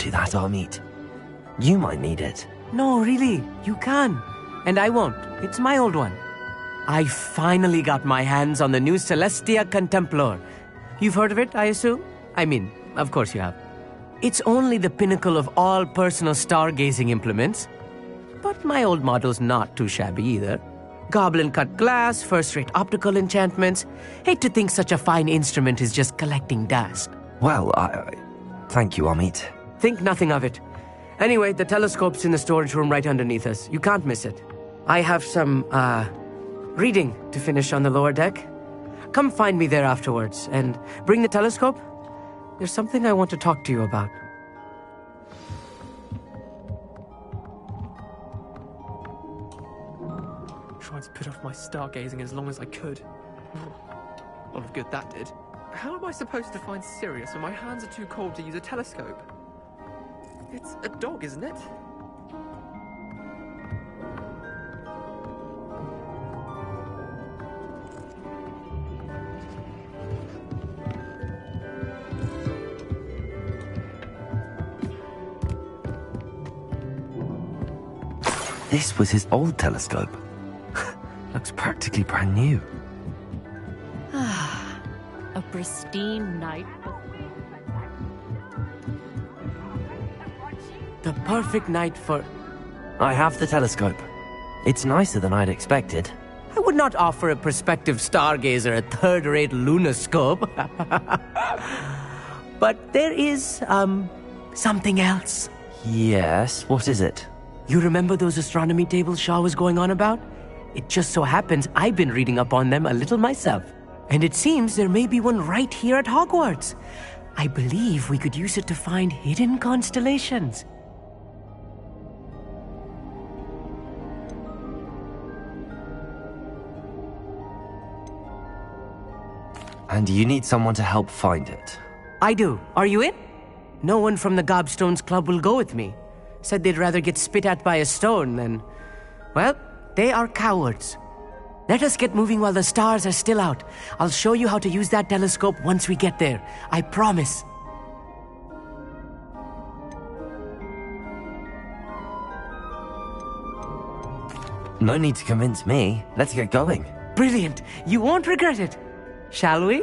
you that, Amit. You might need it. No, really, you can. And I won't. It's my old one. I finally got my hands on the new Celestia Contemplar. You've heard of it, I assume? I mean, of course you have. It's only the pinnacle of all personal stargazing implements. But my old model's not too shabby either. Goblin-cut glass, first-rate optical enchantments. Hate to think such a fine instrument is just collecting dust. Well, thank you, Amit. Think nothing of it. Anyway, the telescope's in the storage room right underneath us. You can't miss it. I have some, reading to finish on the lower deck. Come find me there afterwards, and bring the telescope. There's something I want to talk to you about. Tried to put off my stargazing as long as I could. Lot of good that did. How am I supposed to find Sirius when my hands are too cold to use a telescope? It's a dog, isn't it? This was his old telescope. Looks practically brand new. A pristine night. The perfect night for... I have the telescope. It's nicer than I'd expected. I would not offer a prospective stargazer a third-rate lunoscope. But there is, something else. Yes, what is it? You remember those astronomy tables Shaw was going on about? It just so happens I've been reading up on them a little myself. And it seems there may be one right here at Hogwarts. I believe we could use it to find hidden constellations. And you need someone to help find it. I do. Are you in? No one from the Gobstones Club will go with me. Said they'd rather get spit at by a stone than... Well, they are cowards. Let us get moving while the stars are still out. I'll show you how to use that telescope once we get there. I promise. No need to convince me. Let's get going. Brilliant. You won't regret it. Shall we?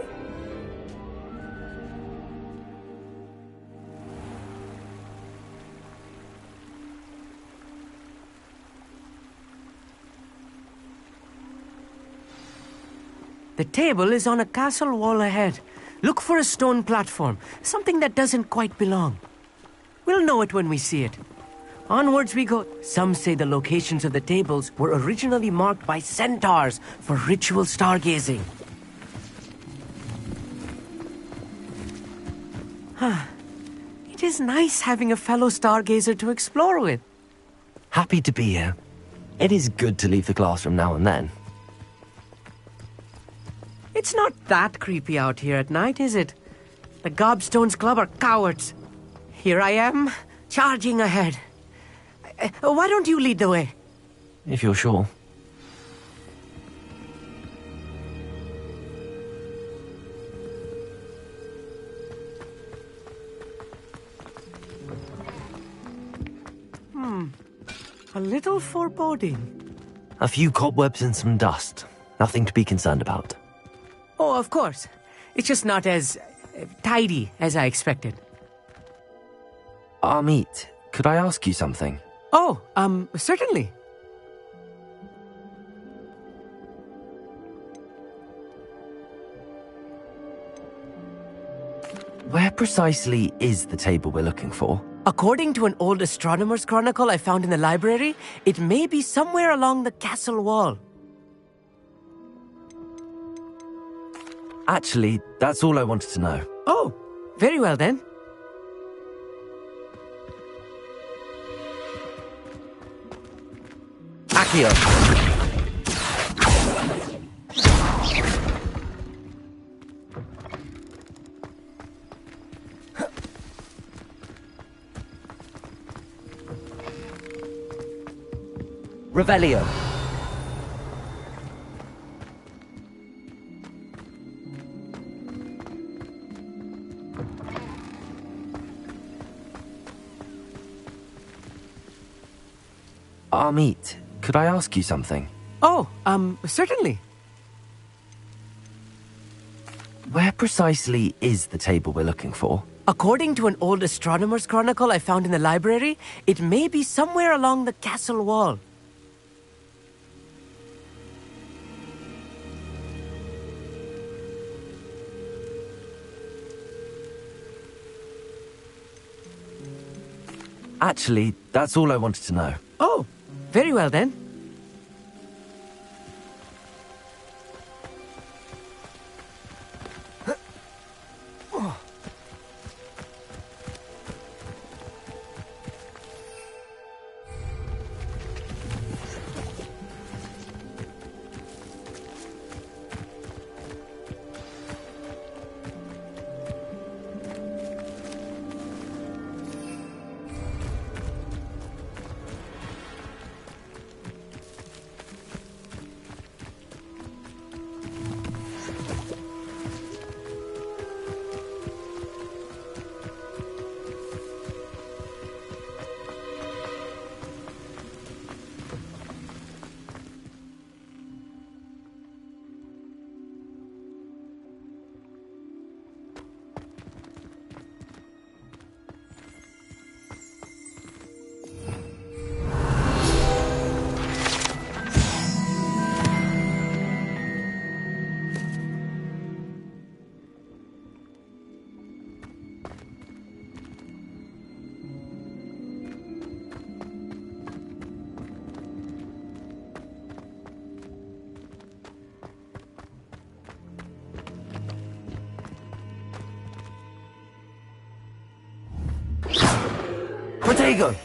The table is on a castle wall ahead. Look for a stone platform, something that doesn't quite belong. We'll know it when we see it. Onwards we go. Some say the locations of the tables were originally marked by centaurs for ritual stargazing. It is nice having a fellow stargazer to explore with. Happy to be here. It is good to leave the classroom now and then. It's not that creepy out here at night, is it? The Gobstones Club are cowards. Here I am, charging ahead. Why don't you lead the way? If you're sure. A little foreboding. A few cobwebs and some dust. Nothing to be concerned about. Oh, of course. It's just not as tidy as I expected. Amit, could I ask you something? Oh, certainly. Where precisely is the table we're looking for? According to an old astronomer's chronicle I found in the library, it may be somewhere along the castle wall. Actually, that's all I wanted to know. Oh, very well then. Accio! Revelio. Amit, could I ask you something? Oh, certainly. Where precisely is the table we're looking for? According to an old astronomer's chronicle I found in the library, it may be somewhere along the castle wall. Actually, that's all I wanted to know. Oh, very well then. Protego!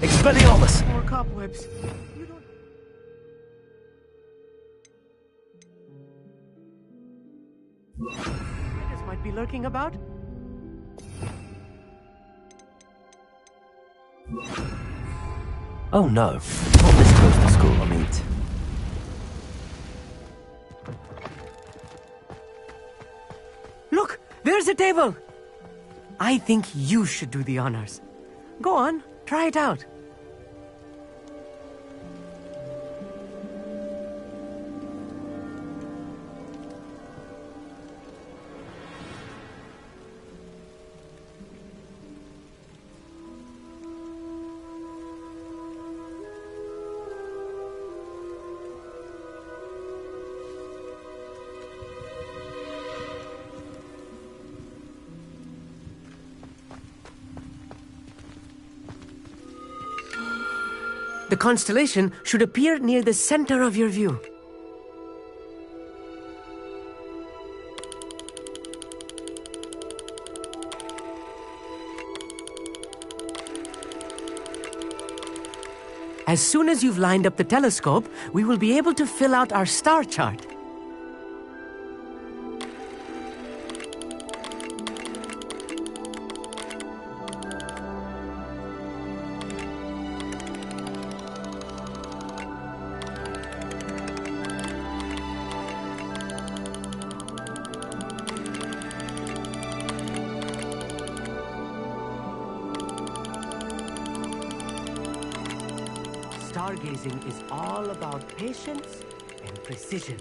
Expelliarmus! More cobwebs. Spiders might be lurking about. Oh no, not this close to school, Amit. Look, there's a table. I think you should do the honors. Go on, try it out. The constellation should appear near the center of your view. As soon as you've lined up the telescope, we will be able to fill out our star chart. Stargazing is all about patience and precision.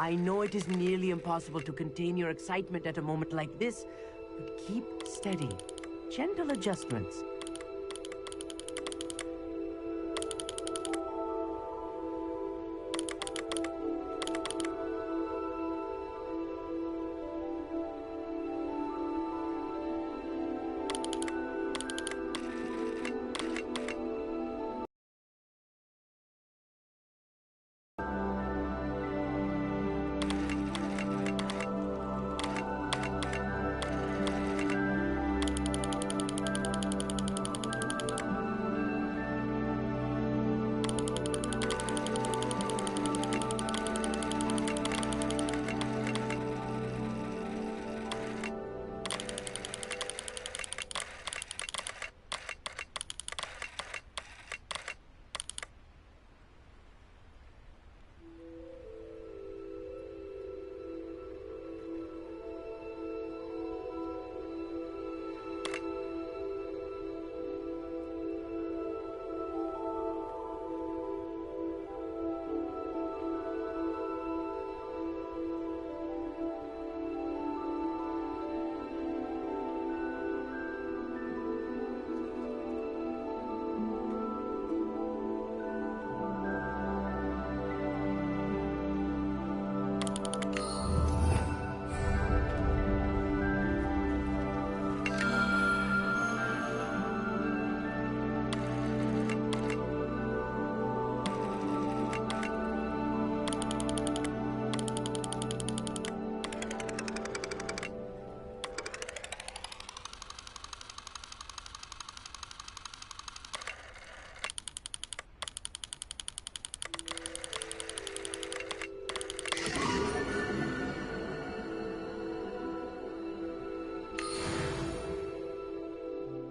I know it is nearly impossible to contain your excitement at a moment like this, but keep steady. Gentle adjustments.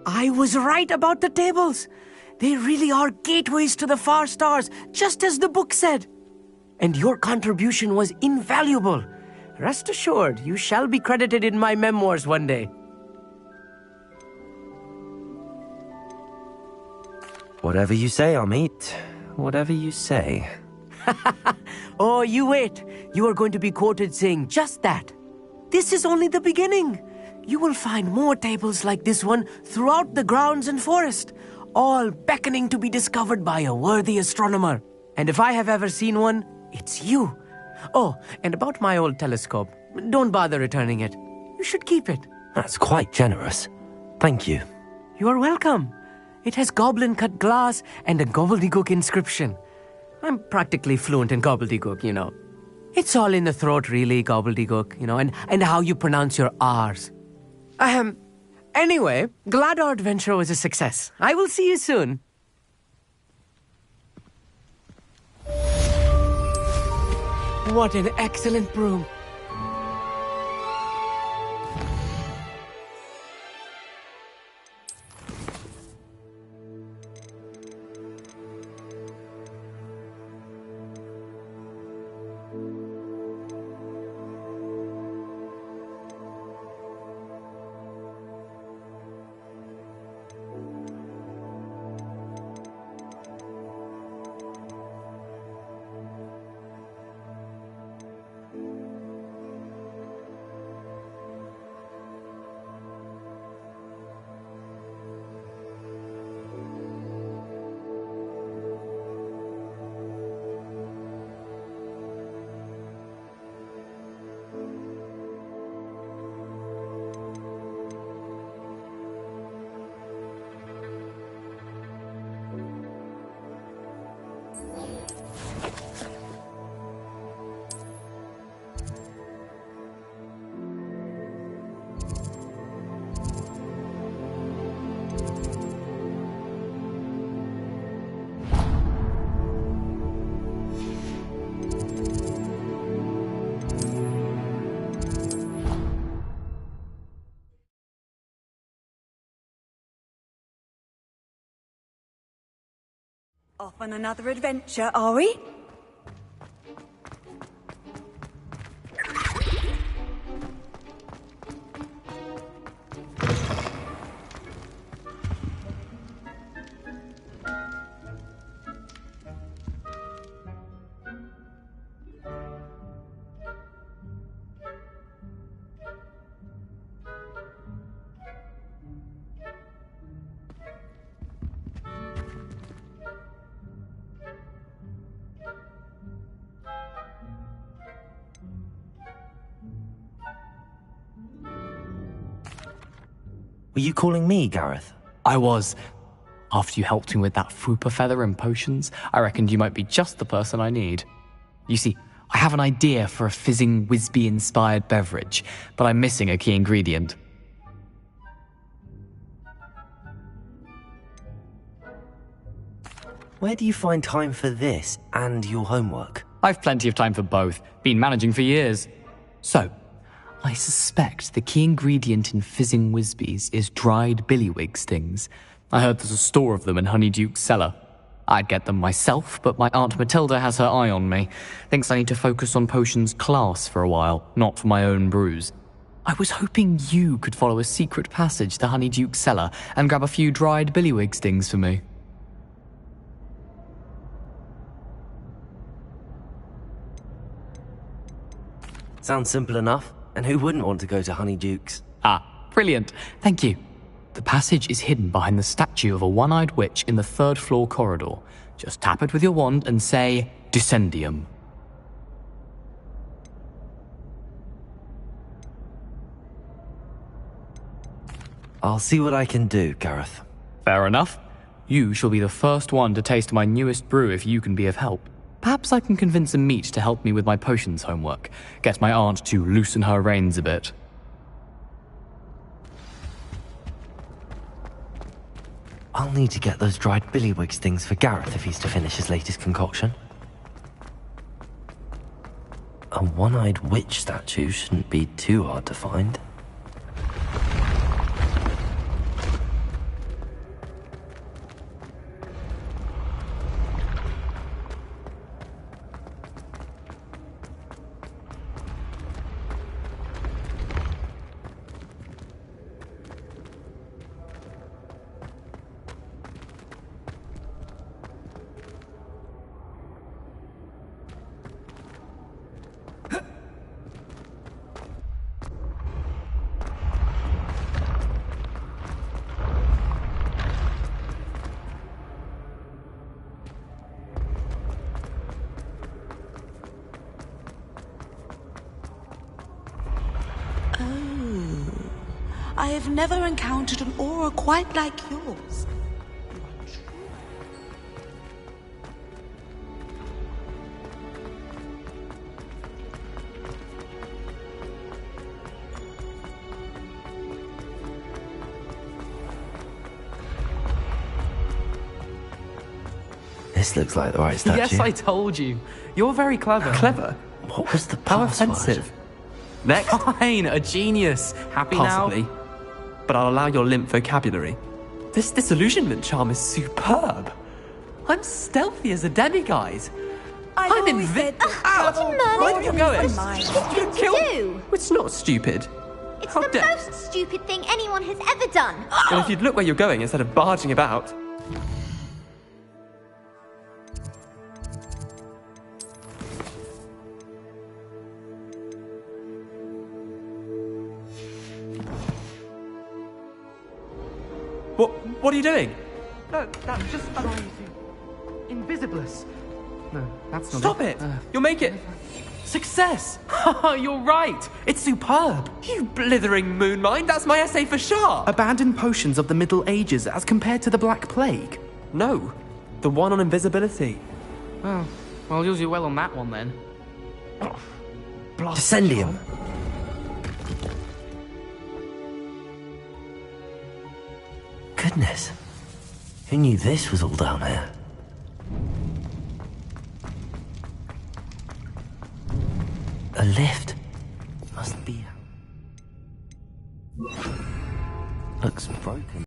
I was right about the tables. They really are gateways to the far stars, just as the book said. And your contribution was invaluable. Rest assured, you shall be credited in my memoirs one day. Whatever you say, Amit. Whatever you say. Oh, you wait. You are going to be quoted saying just that. This is only the beginning. You will find more tables like this one throughout the grounds and forest, all beckoning to be discovered by a worthy astronomer. And if I have ever seen one, it's you. Oh, and about my old telescope, don't bother returning it. You should keep it. That's quite generous. Thank you. You are welcome. It has goblin-cut glass and a gobbledygook inscription. I'm practically fluent in gobbledygook, you know. It's all in the throat, really, gobbledygook, you know, and how you pronounce your R's. Anyway, glad our adventure was a success. I will see you soon. What an excellent broom. Off on another adventure, are we? Were you calling me, Gareth? I was. After you helped me with that fupa feather and potions, I reckoned you might be just the person I need. You see, I have an idea for a fizzing Wisby-inspired beverage, but I'm missing a key ingredient. Where do you find time for this and your homework? I've plenty of time for both. Been managing for years. So, I suspect the key ingredient in fizzing Wisbies is dried billywig stings. I heard there's a store of them in Honeyduke's cellar. I'd get them myself, but my Aunt Matilda has her eye on me. Thinks I need to focus on potions class for a while, not for my own brews. I was hoping you could follow a secret passage to Honeyduke's cellar and grab a few dried billywig stings for me. Sounds simple enough. And who wouldn't want to go to Honeyduke's? Ah, brilliant. Thank you. The passage is hidden behind the statue of a one-eyed witch in the third-floor corridor. Just tap it with your wand and say, Descendium. I'll see what I can do, Gareth. Fair enough. You shall be the first one to taste my newest brew if you can be of help. Perhaps I can convince a meat to help me with my potions homework. Get my aunt to loosen her reins a bit. I'll need to get those dried billywig stings for Gareth if he's to finish his latest concoction. A one-eyed witch statue shouldn't be too hard to find. I have never encountered an aura quite like yours. This looks like the right statue. Yes, I told you. You're very clever. Clever? What was the How password? offensive. Next. Fine, a genius. Happy Possibly. now? But I'll allow your limp vocabulary. This disillusionment charm is superb. I'm stealthy as a demiguise. I've I'm always said Ow! Merlin, Where are you going? it's the stupidest thing to do. It's not stupid. It's How the dare- most stupid thing anyone has ever done. And if you'd look where you're going instead of barging about. What are you doing? No, that's just Invisibless. No, that's not Stop it! You'll make it. Success! You're right. It's superb. You blithering moon mind, that's my essay for sure! Abandoned potions of the Middle Ages as compared to the Black Plague. No, the one on invisibility. Oh, well, you'll do well on that one then. Descendium. Goodness. Who knew this was all down here? A lift. Must be. Looks broken.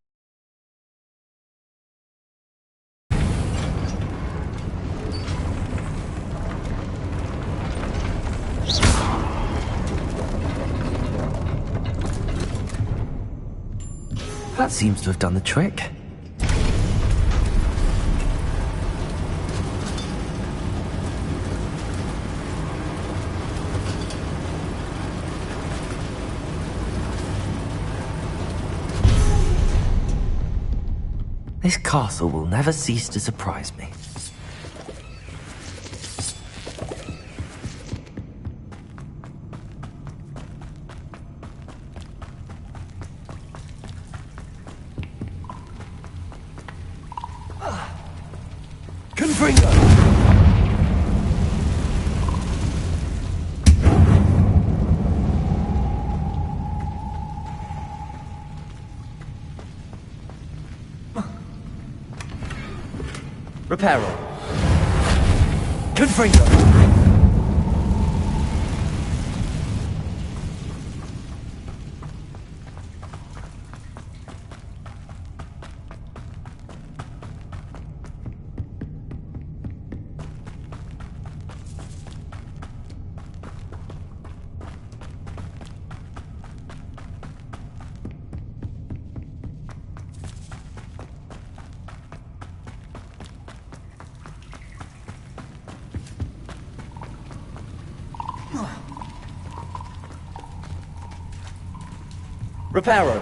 That seems to have done the trick. This castle will never cease to surprise me. Confringo! Reparo. Confringo! Reparo.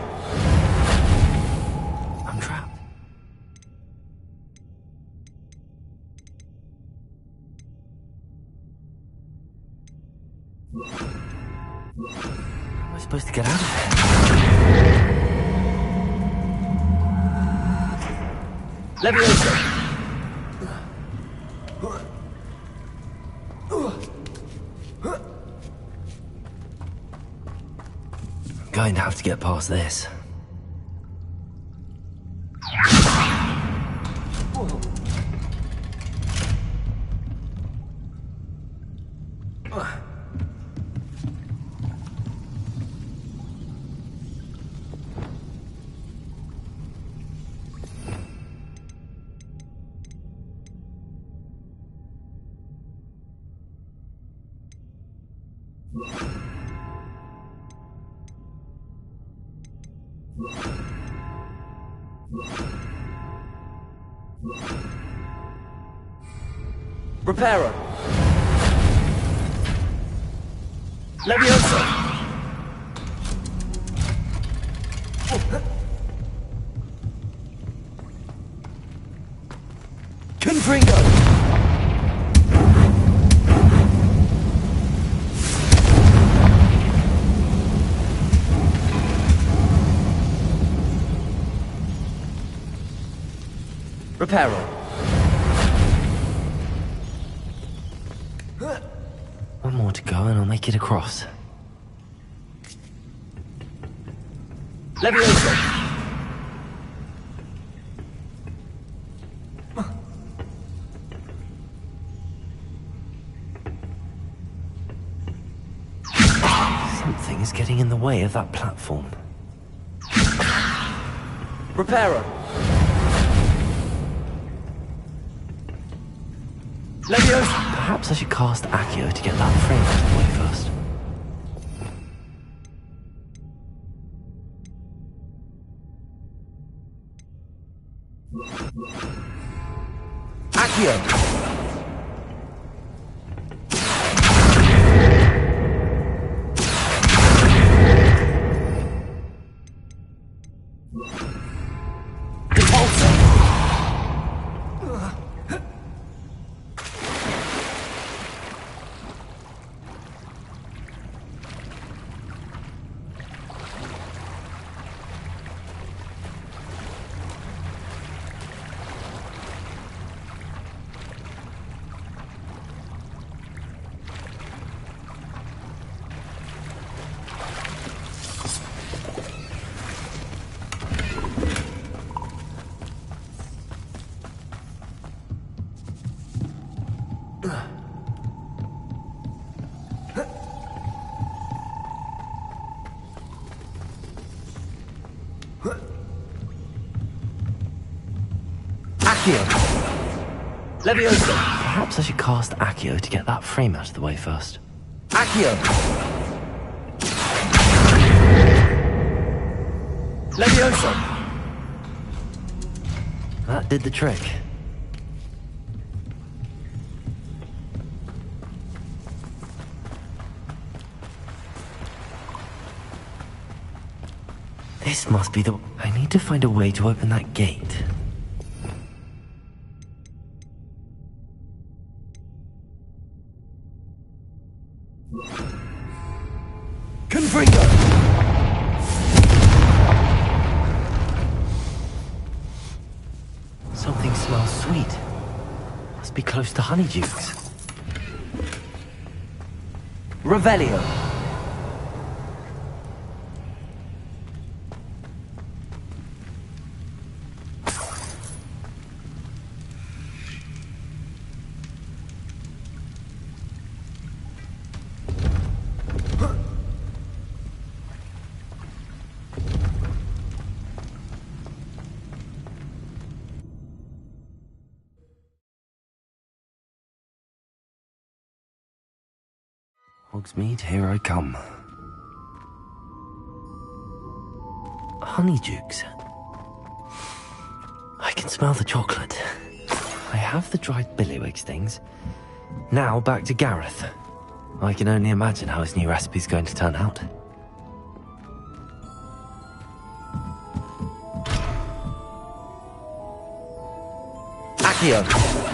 I'm trapped. How am I supposed to get out of here? Leviosa! Going to have to get past this. Reparo. Leviosa. Confringo. Reparo. One more to go and I'll make it across. Leviosa! Something is getting in the way of that platform. Reparo! Leviosa! Perhaps I should cast Accio to get that frame out of the way first. Accio! Accio! Leviosa! Perhaps I should cast Accio to get that frame out of the way first. Accio! Leviosa! That did the trick. This must be the... I need to find a way to open that gate. Confringo! Something smells sweet. Must must be close to Honeydukes. Revelio. Hogsmeade, here I come. Honeydukes. I can smell the chocolate. I have the dried billywig stings. Now back to Gareth. I can only imagine how his new recipe's going to turn out. Accio!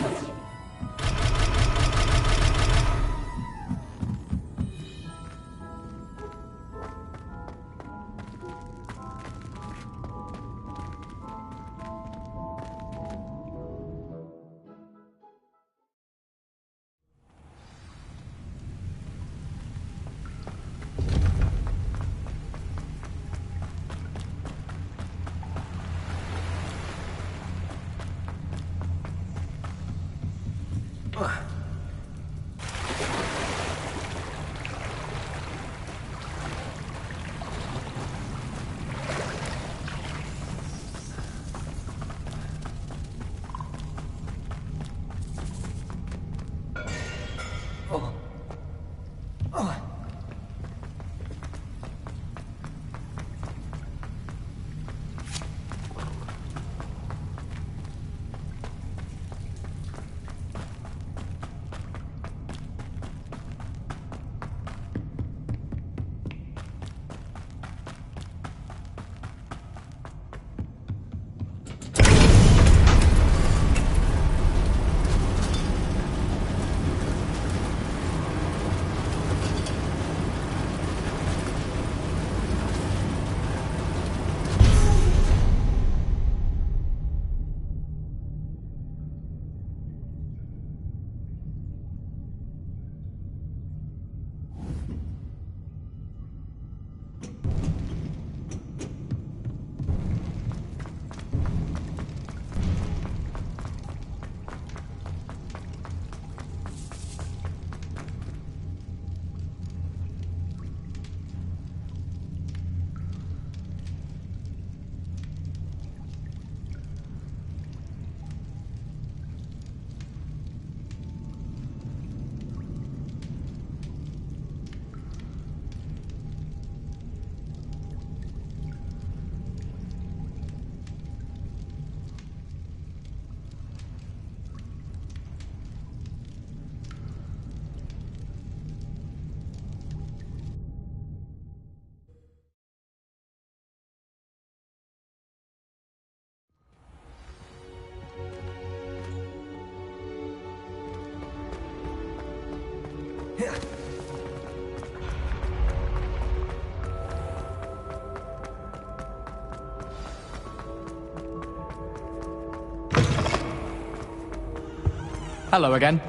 Hello again.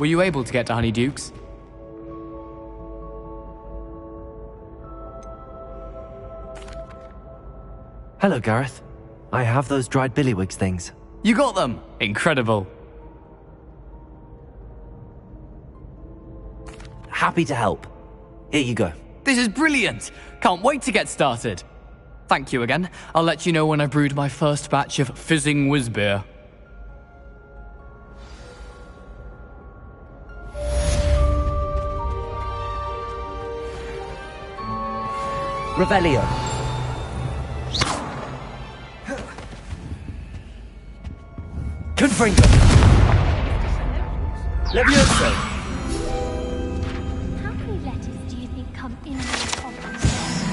Were you able to get to Honeydukes? Hello, Gareth. I have those dried billywigs things. You got them! Incredible. Happy to help. Here you go. This is brilliant! Can't wait to get started. Thank you again. I'll let you know when I brewed my first batch of fizzing whizbeer. Revelio. Confringo. Levioso. How many letters do you think come in and out of this?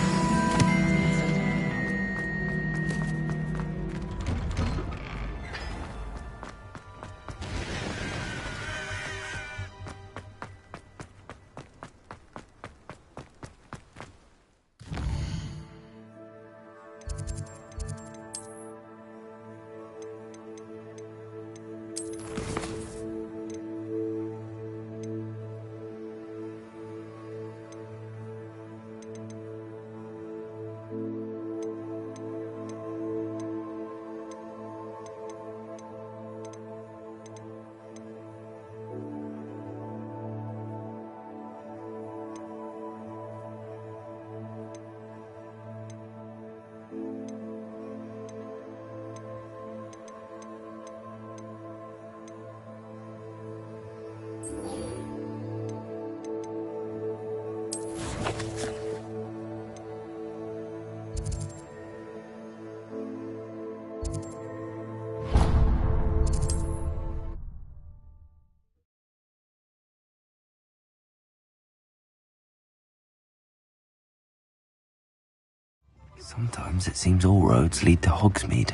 Sometimes it seems all roads lead to Hogsmeade.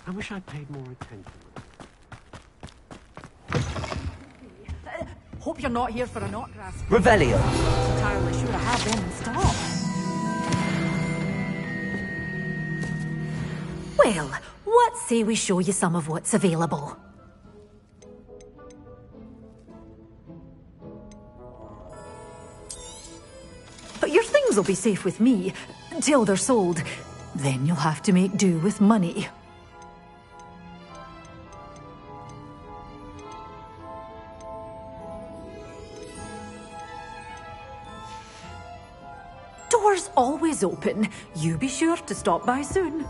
I wish I'd paid more attention. Hope you're not here for a knot grass. Revelio! I'm entirely sure I have them in stock. Well, what say we show you some of what's available? But your things will be safe with me, till they're sold. Then you'll have to make do with money. Doors always open. You be sure to stop by soon.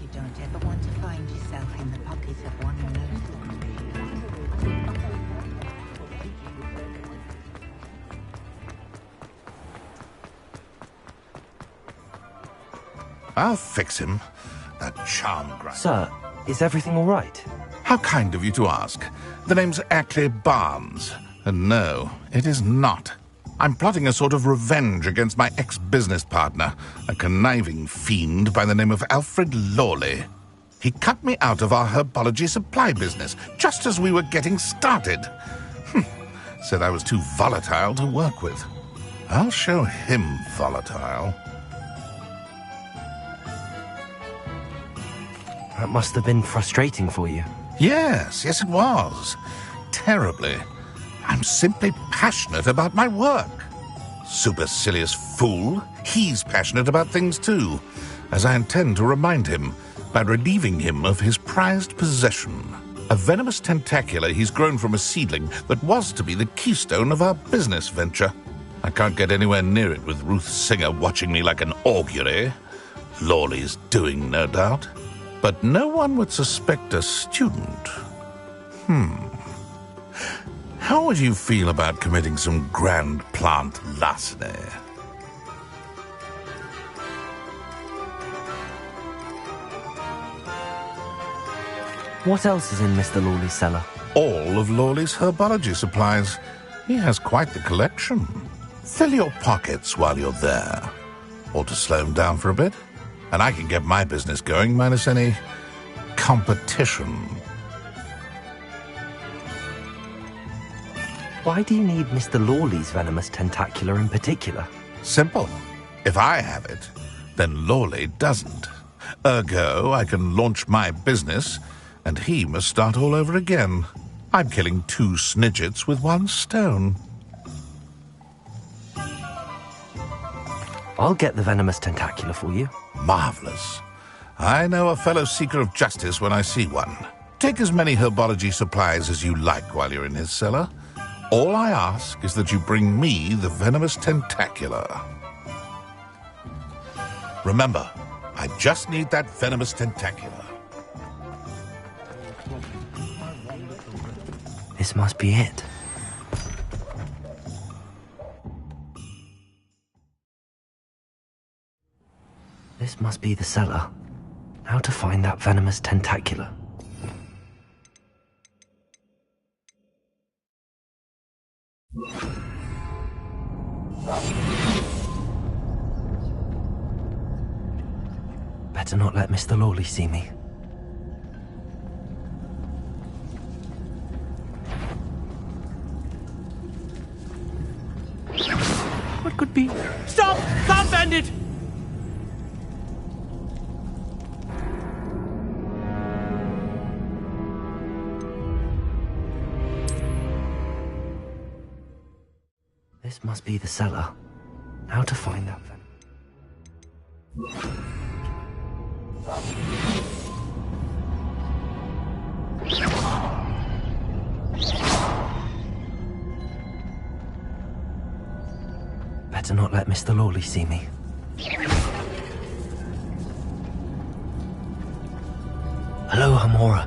You don't ever want to find yourself in the pocket of one of those. I'll fix him. That charm grinder. Sir, is everything all right? How kind of you to ask. The name's Ackley Barnes. And no, it is not. I'm plotting a sort of revenge against my ex-business partner, a conniving fiend by the name of Alfred Lawley. He cut me out of our herbology supply business, just as we were getting started. Said I was too volatile to work with. I'll show him volatile. That must have been frustrating for you. Yes, it was. Terribly. I'm simply passionate about my work. Supercilious fool. He's passionate about things too, as I intend to remind him by relieving him of his prized possession. A venomous tentacular he's grown from a seedling that was to be the keystone of our business venture. I can't get anywhere near it with Ruth Singer watching me like an augury. Lawley's doing, no doubt. But no one would suspect a student. How would you feel about committing some grand plant larceny? What else is in Mr. Lawley's cellar? All of Lawley's herbology supplies. He has quite the collection. Fill your pockets while you're there. Or to slow him down for a bit. And I can get my business going minus any competition. Why do you need Mr. Lawley's venomous tentacular in particular? Simple. If I have it, then Lawley doesn't. Ergo, I can launch my business, and he must start all over again. I'm killing 2 snidgets with 1 stone. I'll get the venomous tentacular for you. Marvelous. I know a fellow seeker of justice when I see one. Take as many herbology supplies as you like while you're in his cellar. All I ask is that you bring me the venomous tentacular. Remember, I just need that venomous tentacular. This must be it. This must be the cellar. How to find that venomous tentacular? Better not let Mr. Lawley see me. could be. Stop! Can't bend it! This must be the cellar. How to find that venom? Better not let Mr. Lawley see me. Hello, Hamora.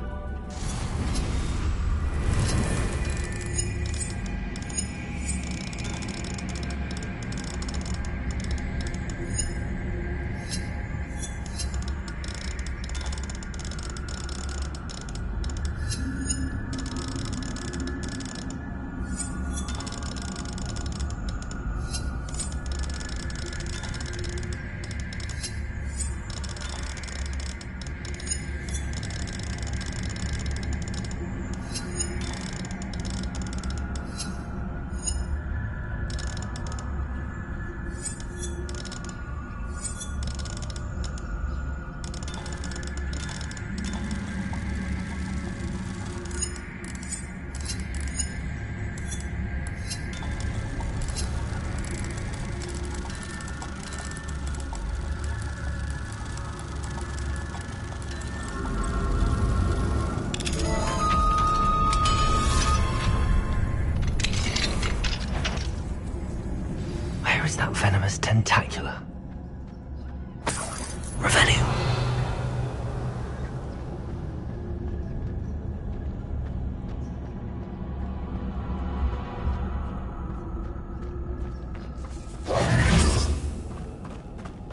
Where is that venomous tentacular? Revenue!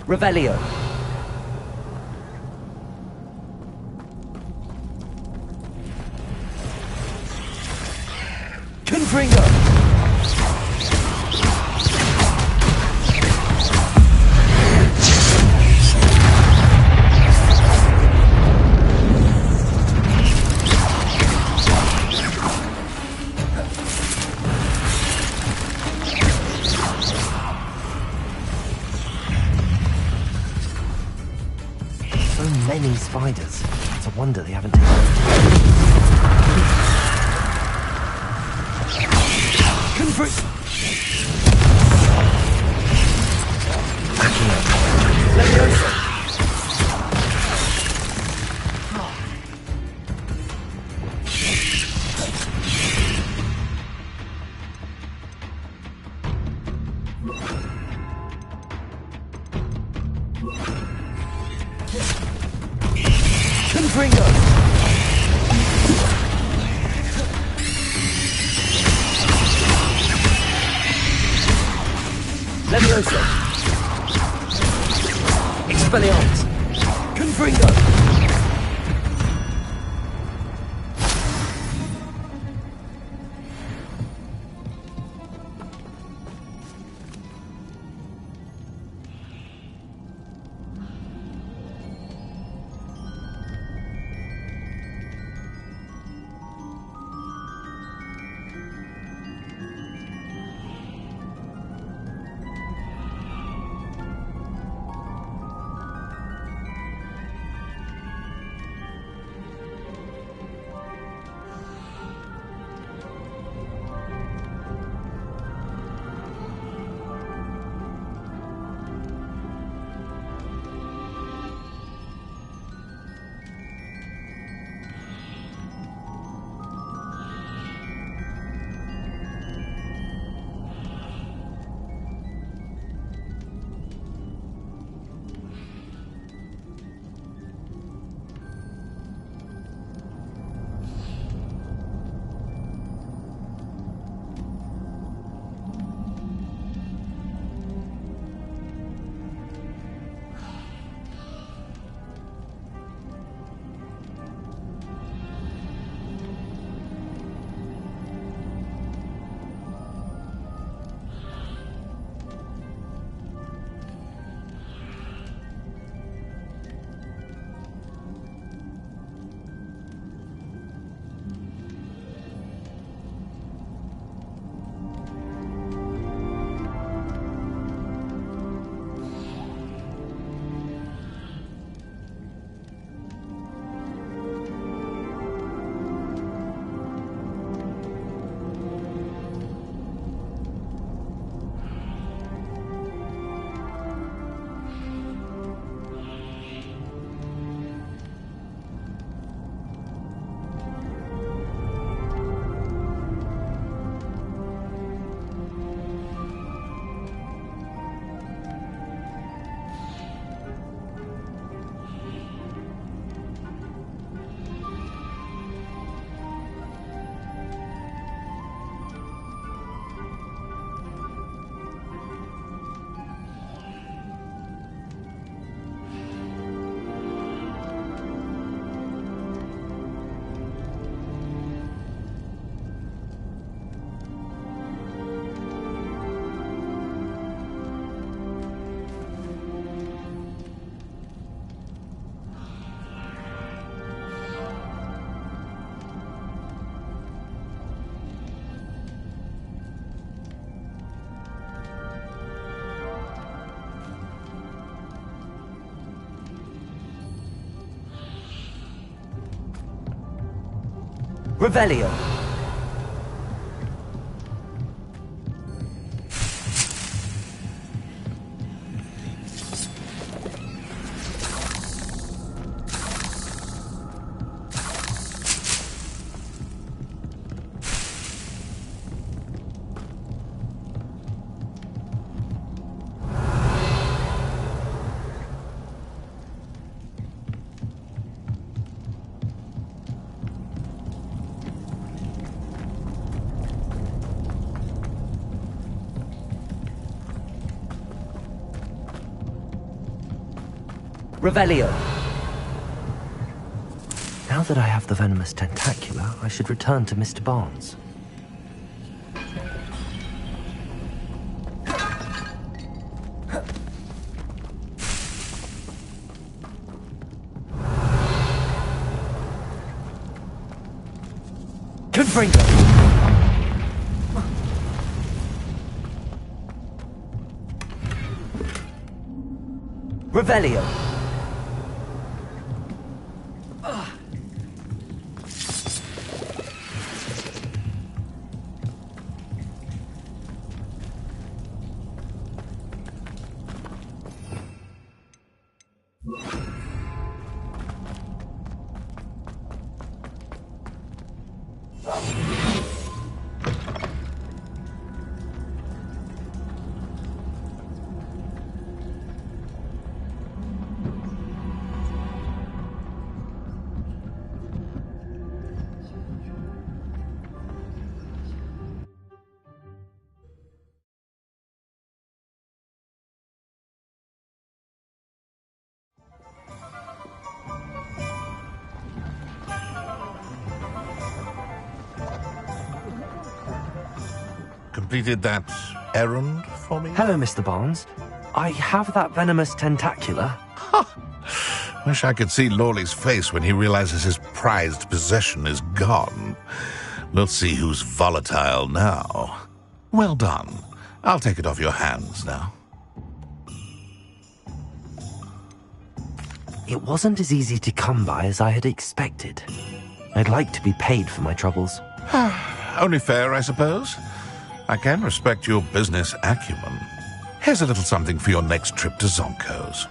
Revelio. Confringo. So many spiders. It's a wonder they haven't taken Confringo. Levioso. Expelliarmus. Confringo. Revelio. Revelio. Now that I have the venomous tentacula, I should return to Mr. Barnes. Confringo. Revelio. Completed that errand for me? Hello, Mr. Barnes. I have that venomous tentacula. Wish I could see Lawley's face when he realizes his prized possession is gone. We'll see who's volatile now. Well done. I'll take it off your hands now. It wasn't as easy to come by as I had expected. I'd like to be paid for my troubles. Only fair, I suppose. I can respect your business acumen. Here's a little something for your next trip to Zonko's.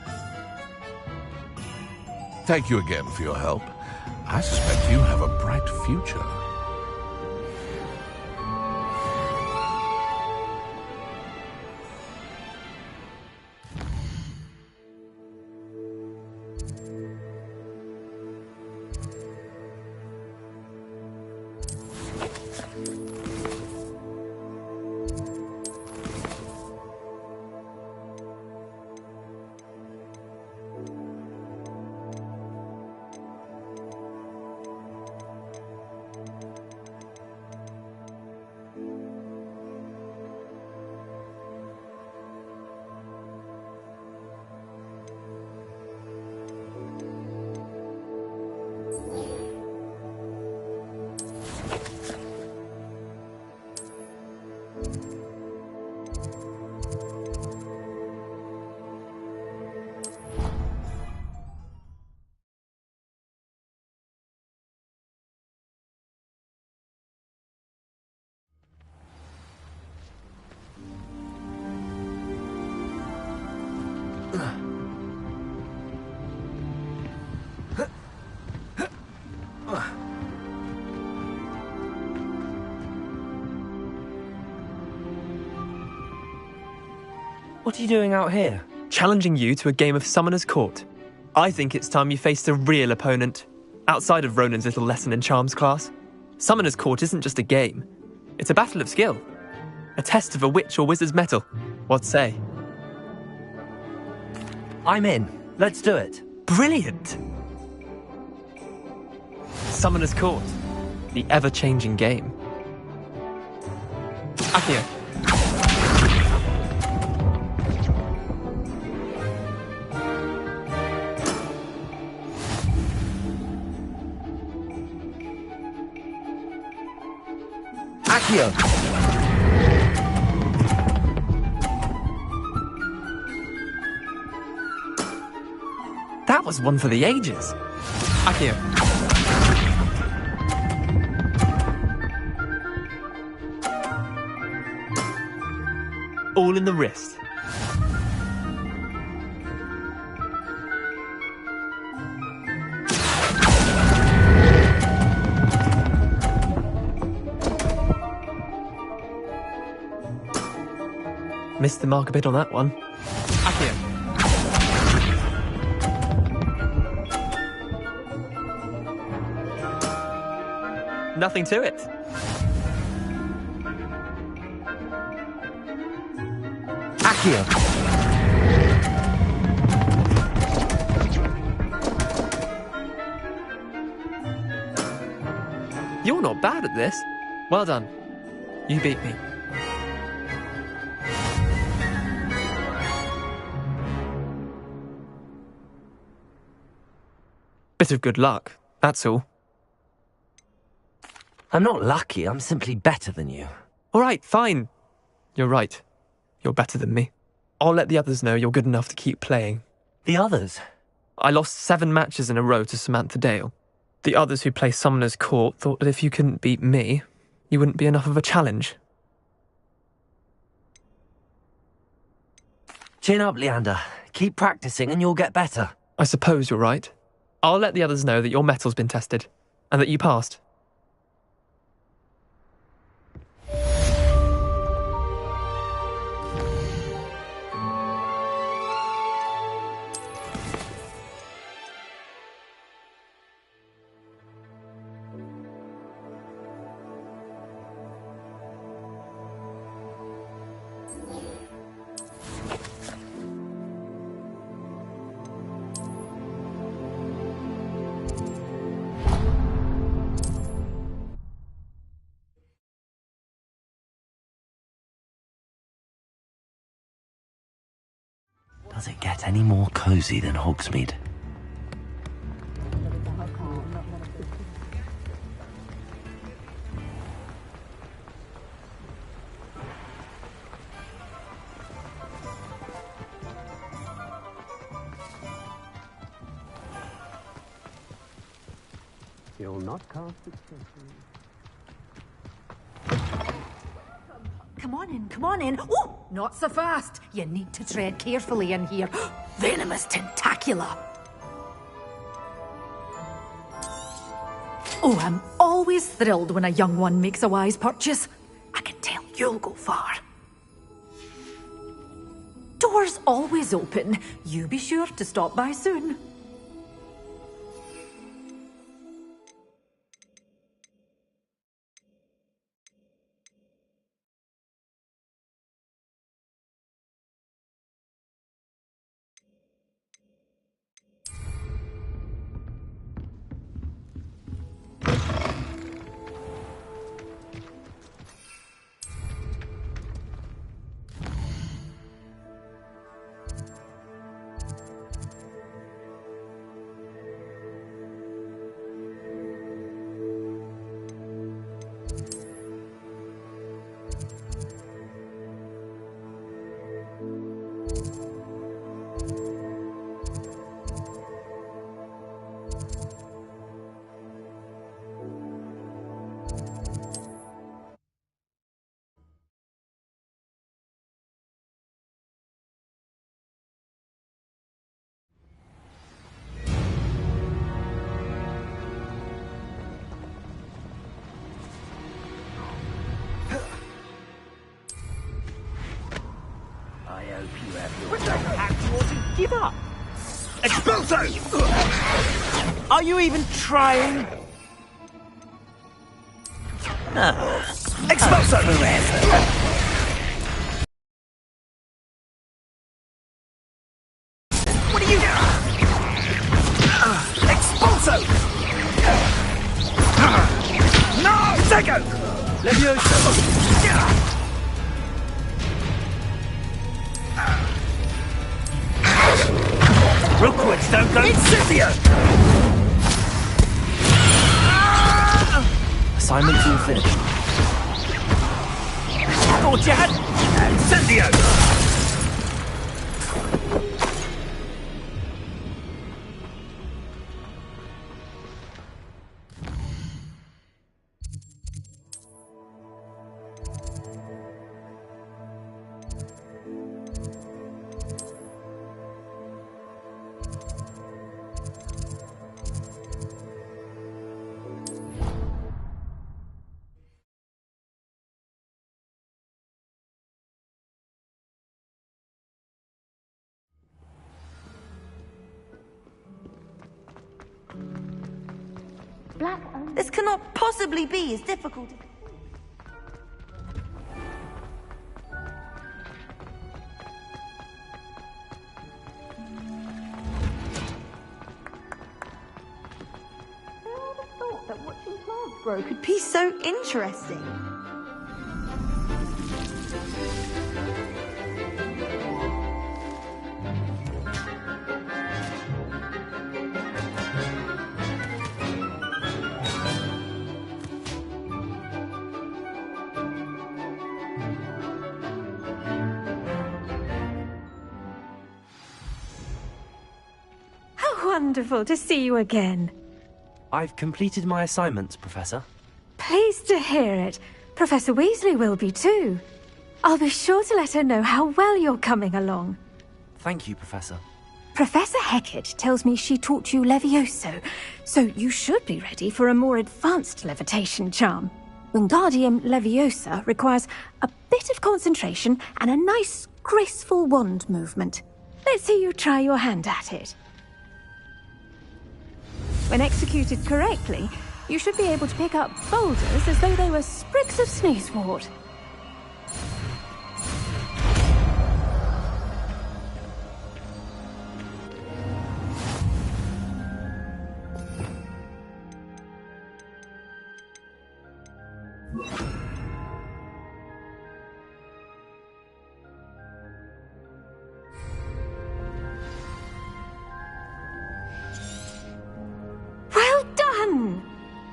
Thank you again for your help. I suspect you have a bright future. What are you doing out here? Challenging you to a game of Summoner's Court. I think it's time you faced a real opponent, outside of Ronan's little lesson in charms class. Summoner's Court isn't just a game. It's a battle of skill. A test of a witch or wizard's mettle. What say? I'm in. Let's do it. Brilliant! Summoner's Court. The ever-changing game. Accio. Accio. That was one for the ages. Accio. all in the wrist. Missed the mark a bit on that one. Accio. Nothing to it. Accio! You're not bad at this. Well done. You beat me. Bit of good luck, that's all. I'm not lucky, I'm simply better than you. All right, fine. You're right. You're better than me. I'll let the others know you're good enough to keep playing. The others? I lost 7 matches in a row to Samantha Dale. The others who play Summoner's Court thought that if you couldn't beat me, you wouldn't be enough of a challenge. Chin up, Leander. Keep practicing and you'll get better. I suppose you're right. I'll let the others know that your metal's been tested, and that you passed. Does it get any more cosy than Hogsmeade? You'll not cast a Come on in. Oh, not so fast. You need to tread carefully in here. Venomous tentacula. Oh, I'm always thrilled when a young one makes a wise purchase. I can tell you'll go far. Doors always open. You be sure to stop by soon. Give up! Expulso! Are you even trying? No. Expulso! What are you... Expulso! No! Sego! Levioso! Rookwoods don't go... Incendio! Assignment's all finished. Thought you had... Incendio! Black. This cannot possibly be as difficult. Who would have thought that watching plants grow could be so interesting? Wonderful to see you again. I've completed my assignments, Professor. Pleased to hear it. Professor Weasley will be too. I'll be sure to let her know how well you're coming along. Thank you, Professor. Professor Hecat tells me she taught you Levioso, so you should be ready for a more advanced levitation charm. Wingardium Leviosa requires a bit of concentration and a nice, graceful wand movement. Let's see you try your hand at it. When executed correctly, you should be able to pick up boulders as though they were sprigs of sneezewort.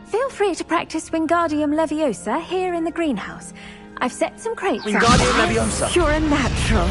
Feel free to practice Wingardium Leviosa here in the greenhouse. I've set some crates out Wingardium there. Leviosa! You're a natural.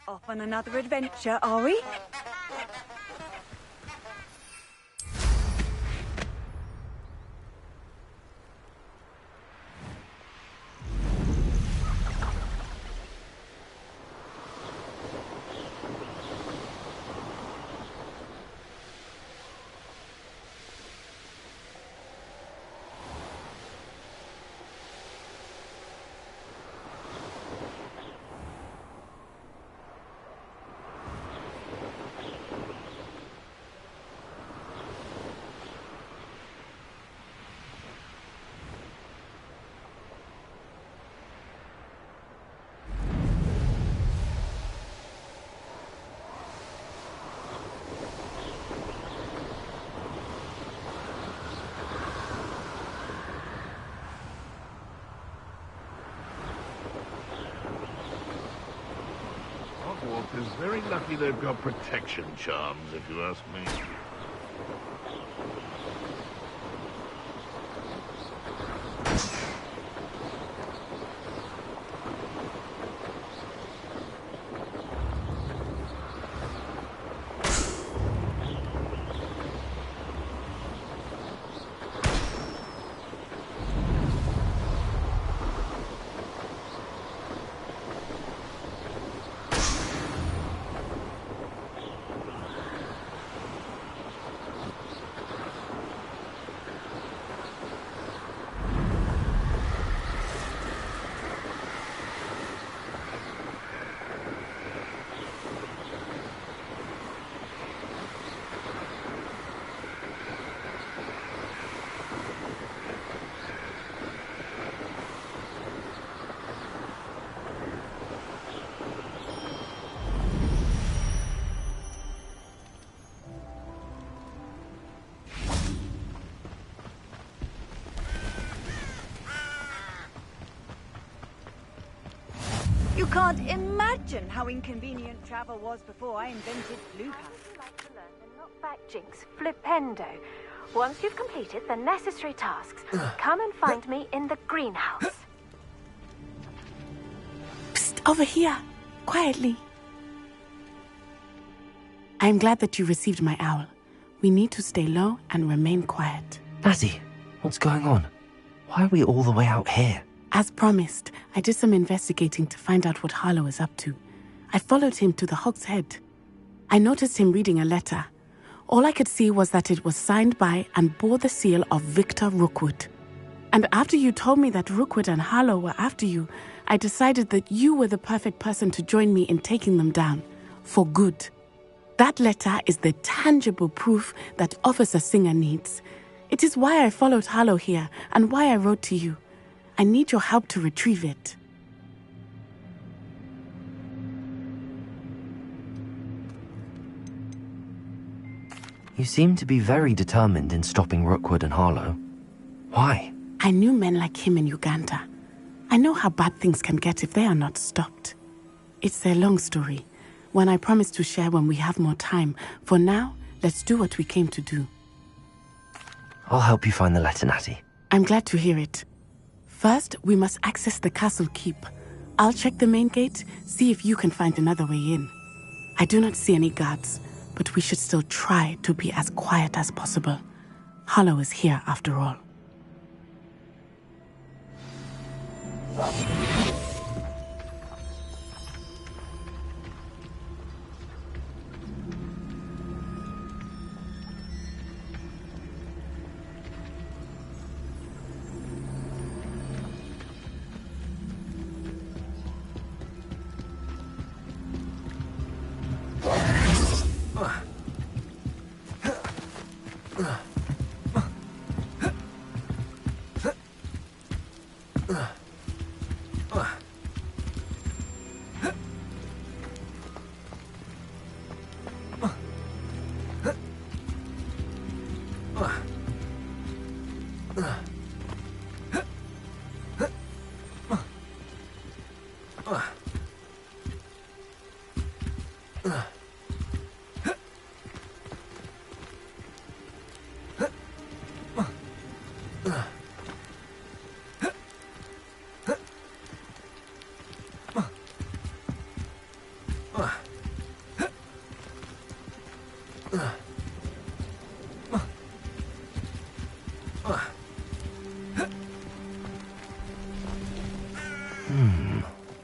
Off on another adventure, are we? Hogwarts is very lucky they've got protection charms, if you ask me. You can't imagine how inconvenient travel was before I invented Blue Pass. How would you like to learn the knockback jinx flipendo? Once you've completed the necessary tasks, come and find me in the greenhouse. Psst, over here. Quietly. I'm glad that you received my owl. We need to stay low and remain quiet. Natty, what's going on? Why are we all the way out here? As promised, I did some investigating to find out what Harlow is up to. I followed him to the Hog's Head. I noticed him reading a letter. All I could see was that it was signed by and bore the seal of Victor Rookwood. And after you told me that Rookwood and Harlow were after you, I decided that you were the perfect person to join me in taking them down. For good. That letter is the tangible proof that Officer Singer needs. It is why I followed Harlow here and why I wrote to you. I need your help to retrieve it. You seem to be very determined in stopping Rookwood and Harlow. Why? I knew men like him in Uganda. I know how bad things can get if they are not stopped. It's a long story, one I promise to share when we have more time. For now, let's do what we came to do. I'll help you find the letter, Natty. I'm glad to hear it. First, we must access the castle keep. I'll check the main gate, see if you can find another way in. I do not see any guards, but we should still try to be as quiet as possible. Harlow is here after all.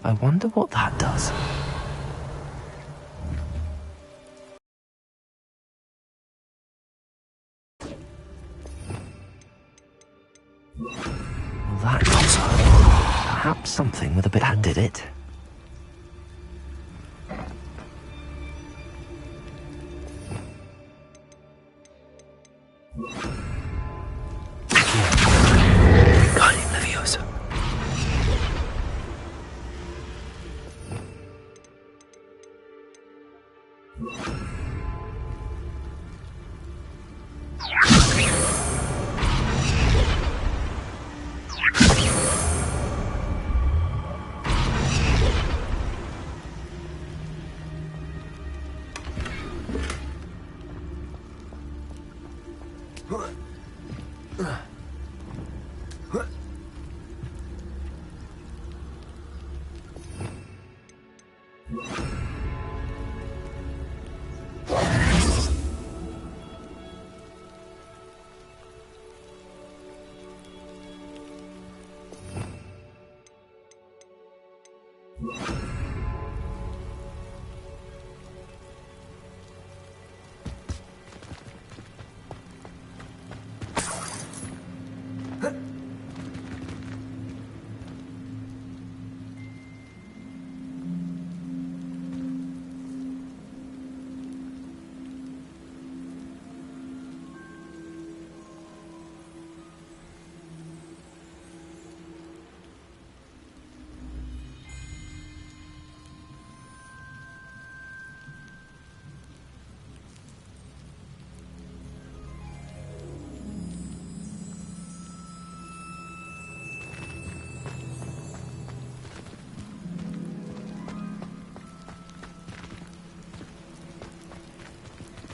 I wonder what that does. Well, that perhaps something with a bit that did it. Guardian Leviosa.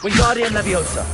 Wingardium Leviosa.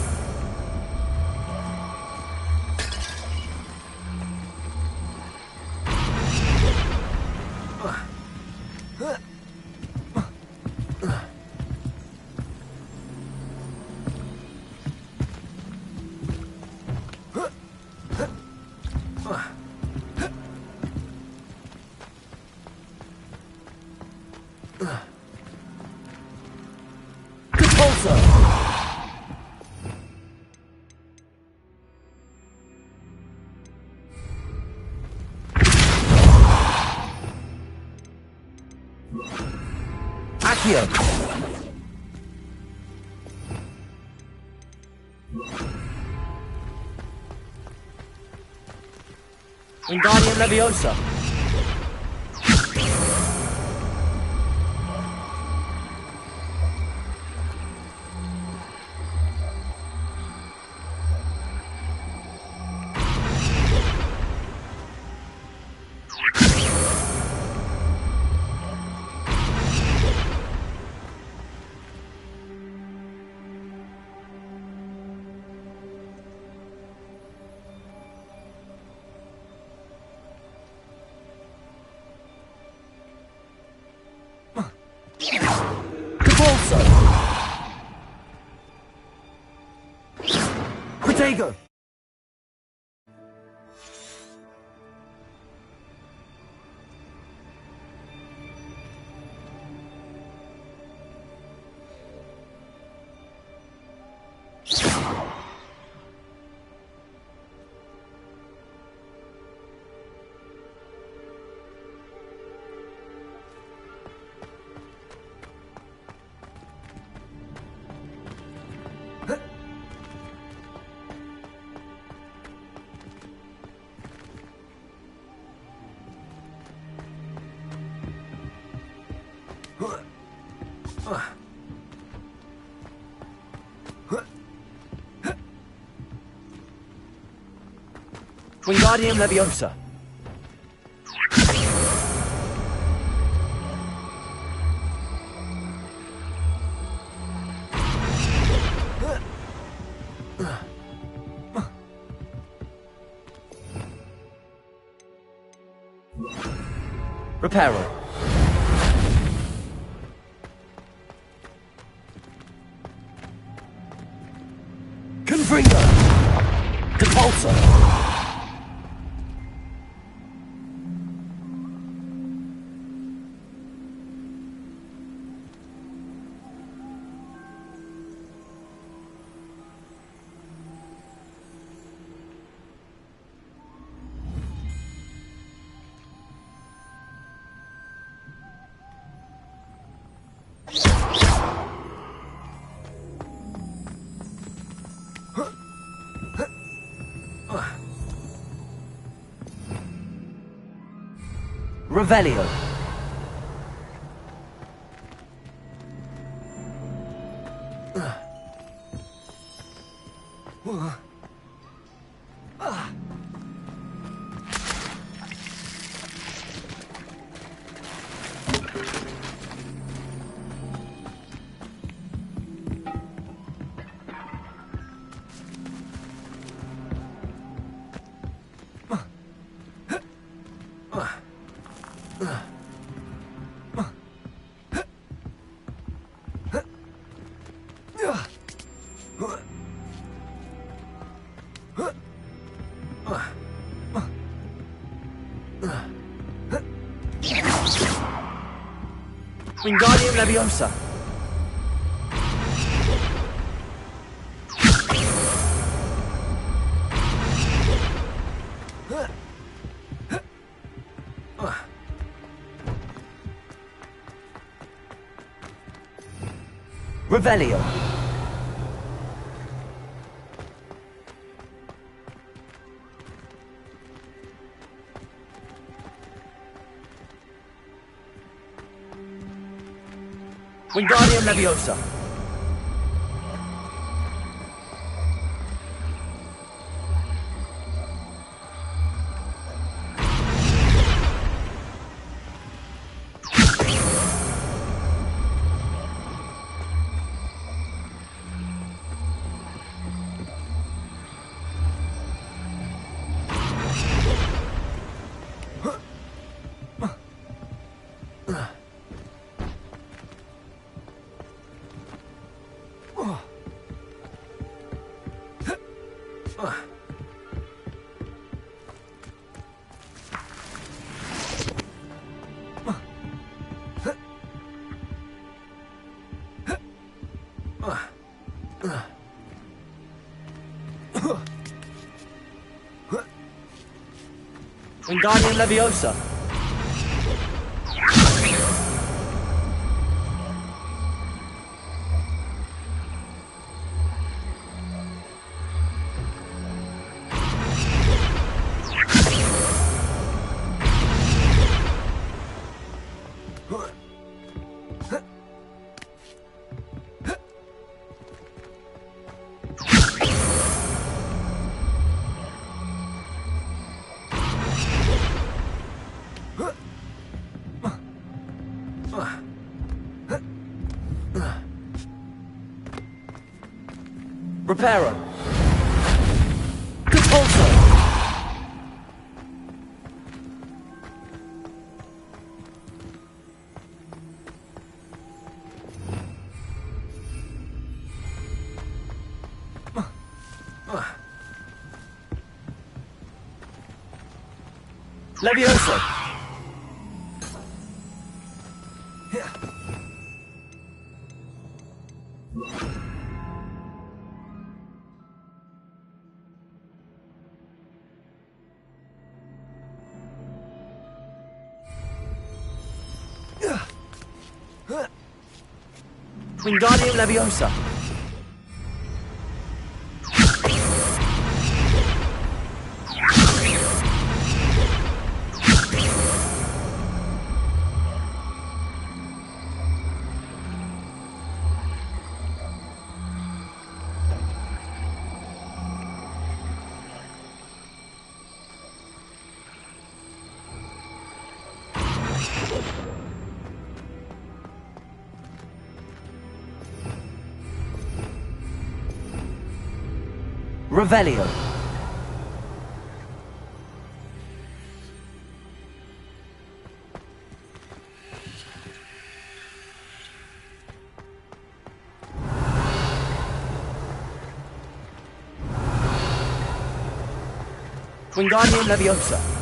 Accio. Wingardium Leviosa. Protego! Wingardium Leviosa. Reparo. Confringo. Depulso. Revelio. Wingardium Leviosa. Revelio. Wingardium Leviosa. Wingardium Leviosa. Reparo. Compulso. Levioso. Wingardium Leviosa. Revelio. Wingardium Leviosa.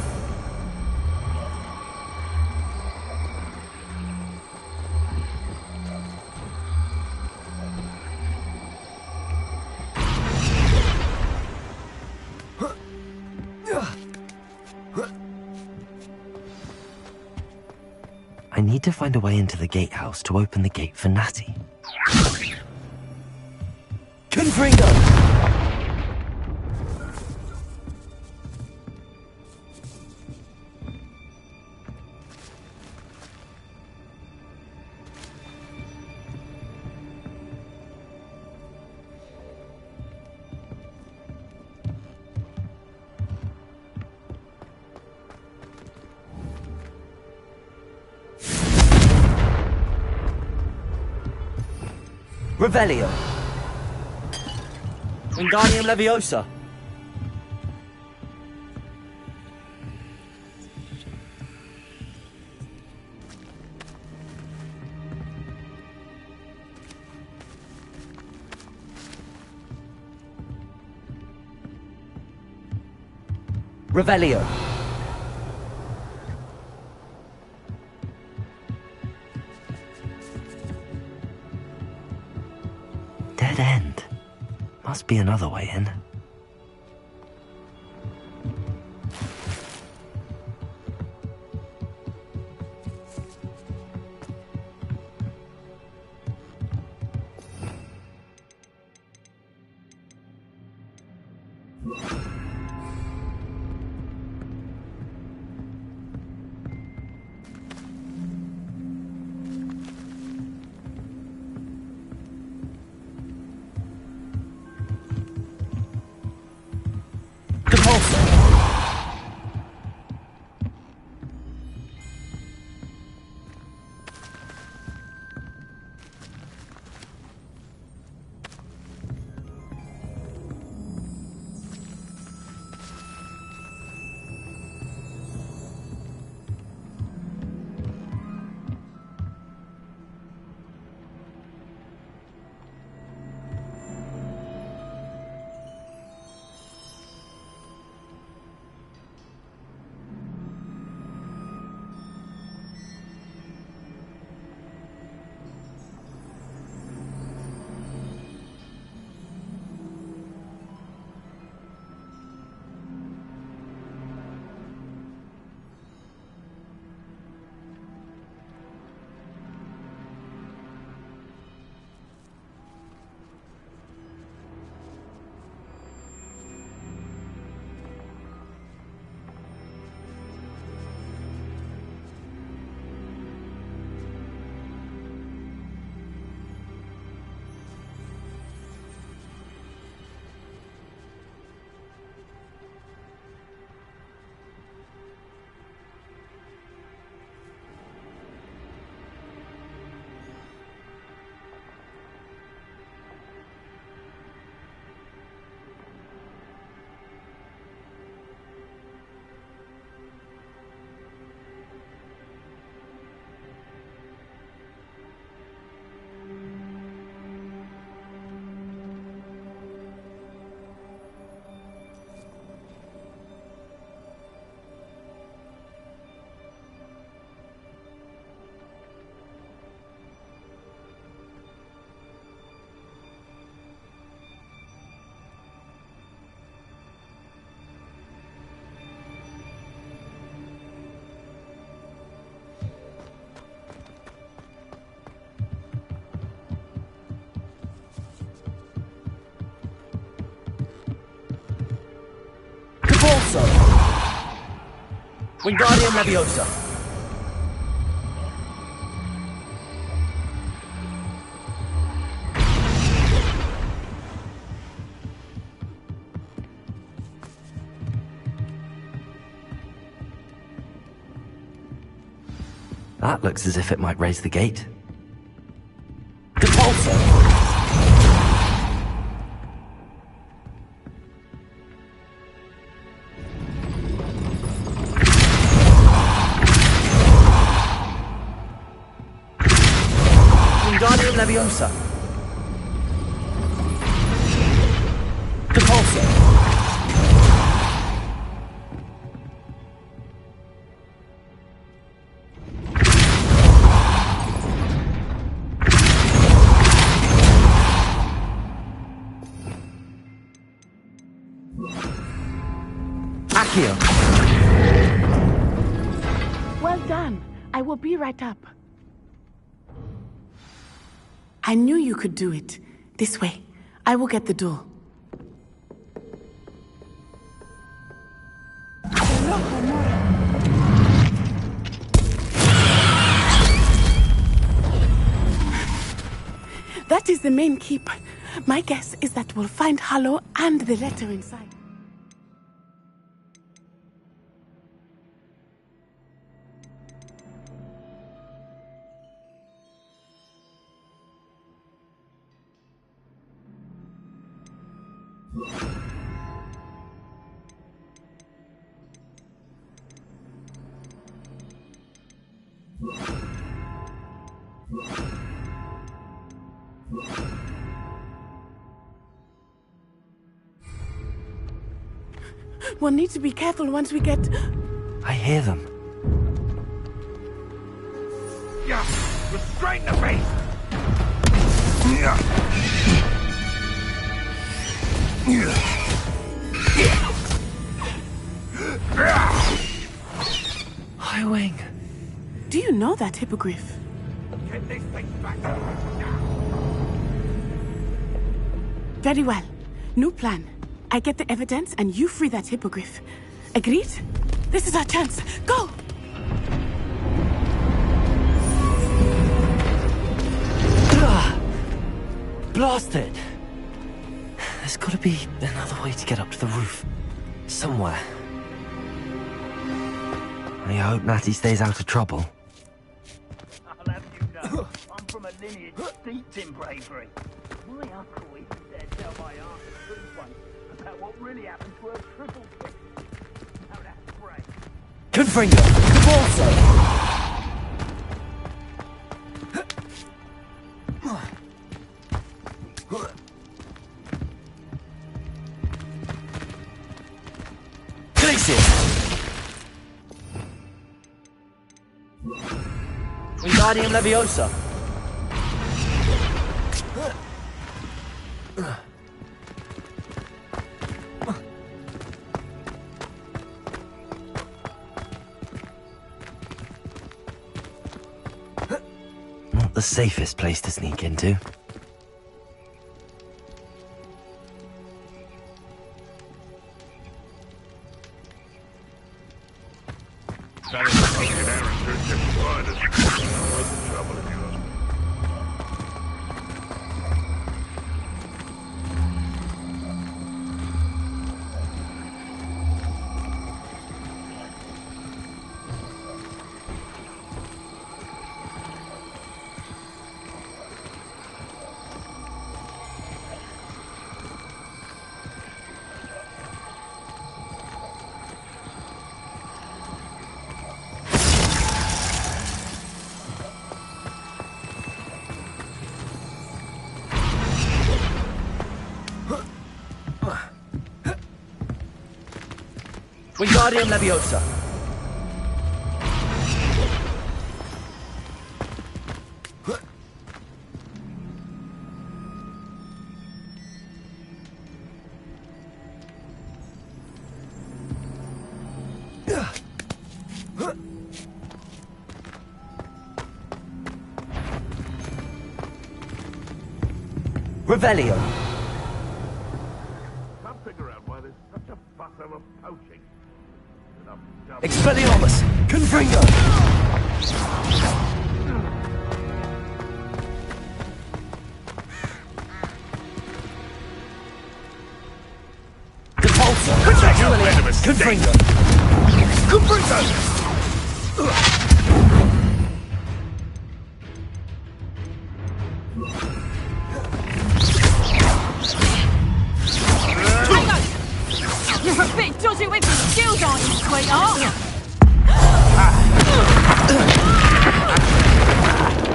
I need to find a way into the gatehouse to open the gate for Natty. Confringo. Revelio. Wingardium Leviosa. Revelio. Dead end. Must be another way in. Wingardium Leviosa. That looks as if it might raise the gate. Depulso. Wingardium Leviosa. Depulso. Accio. Well done. I will be right up. I knew you could do it. This way. I will get the door. That is the main keep. My guess is that we'll find Harlow and the letter inside. We'll need to be careful once we get... I hear them. Yeah, restrain the beast! High Wing. Do you know that hippogriff? Get this thing back now! Very well. New plan. I get the evidence and you free that hippogriff. Agreed? This is our chance. Go! Blasted! There's gotta be another way to get up to the roof. Somewhere. I hope Natty stays out of trouble. I'll have you know, I'm from a lineage steeped in bravery. My uncle used to tell my aunt the truth once about what really happened to her triple kick. Now that's brave. Confringo. Depulso. Wingardium Leviosa. Not the safest place to sneak into. Wingardium Leviosa. Revelio. Can't figure out why there's such a fuss over poaching. Expelliarmus! Confringo! Repulsor! Expelliarmus! Confringo! Confringo! You're a bit dodgy with your skills, aren't you, sweetheart?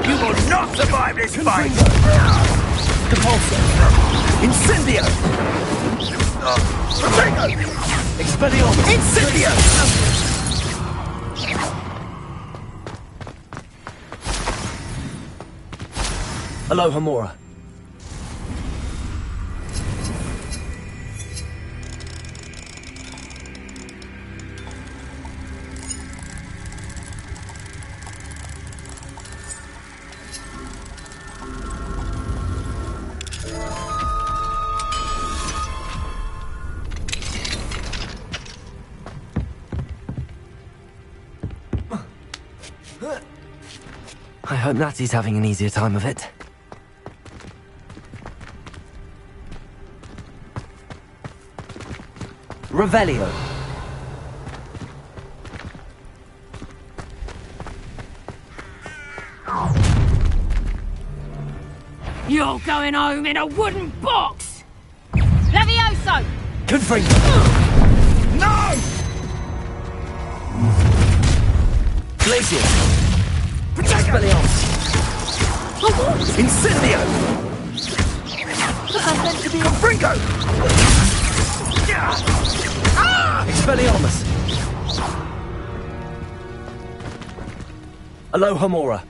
You will not survive this fight! Repulsor! Incendio! Protego! Expelliarmus! Incendio! Aloha Mora. I hope Natty's having an easier time of it. Revelio. You're going home in a wooden box! Levioso! Confringo! No! Glacier! Expelliarmus! Incendio! I'm meant to be Confringo! Expelliarmus! Aloha Mora.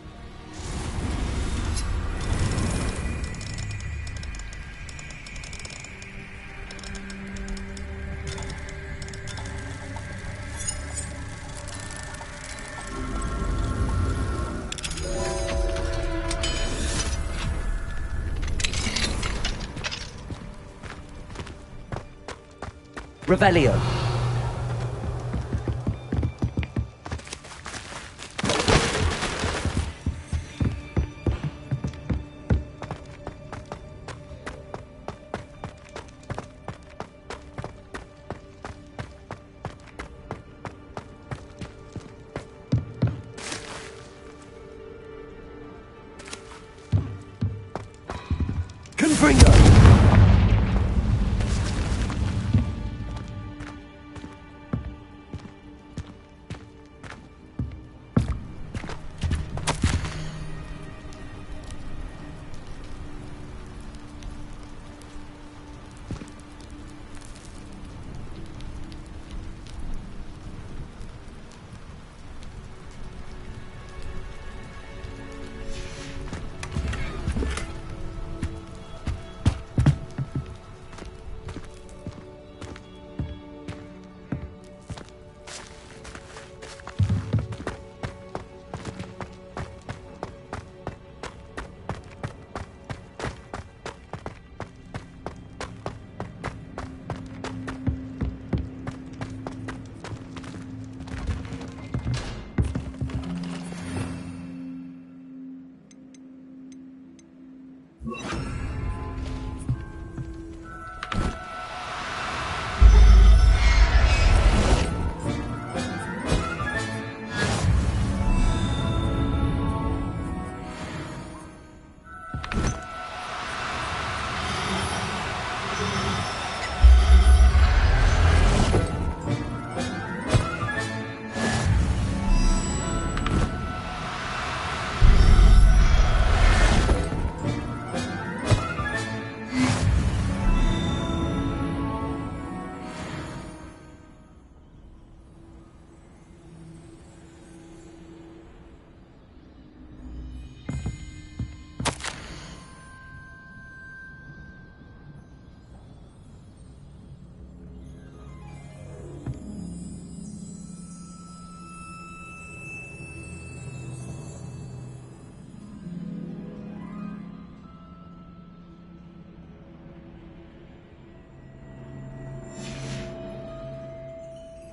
Revelio. Confringo!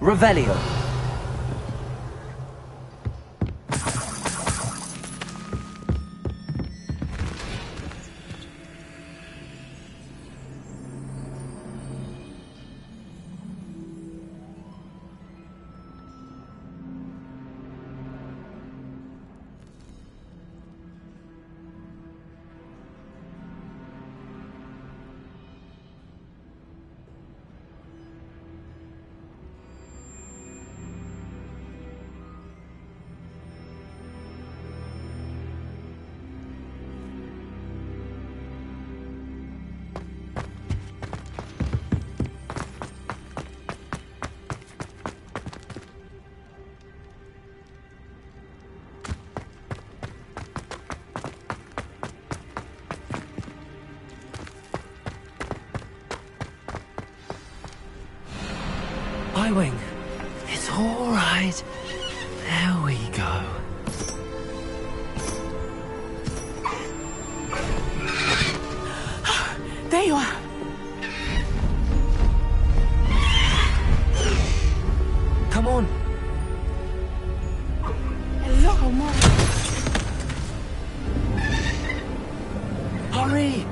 Revelio. Highwing, it's all right. There we go. There you are. Come on. Hello, Mom. Hurry!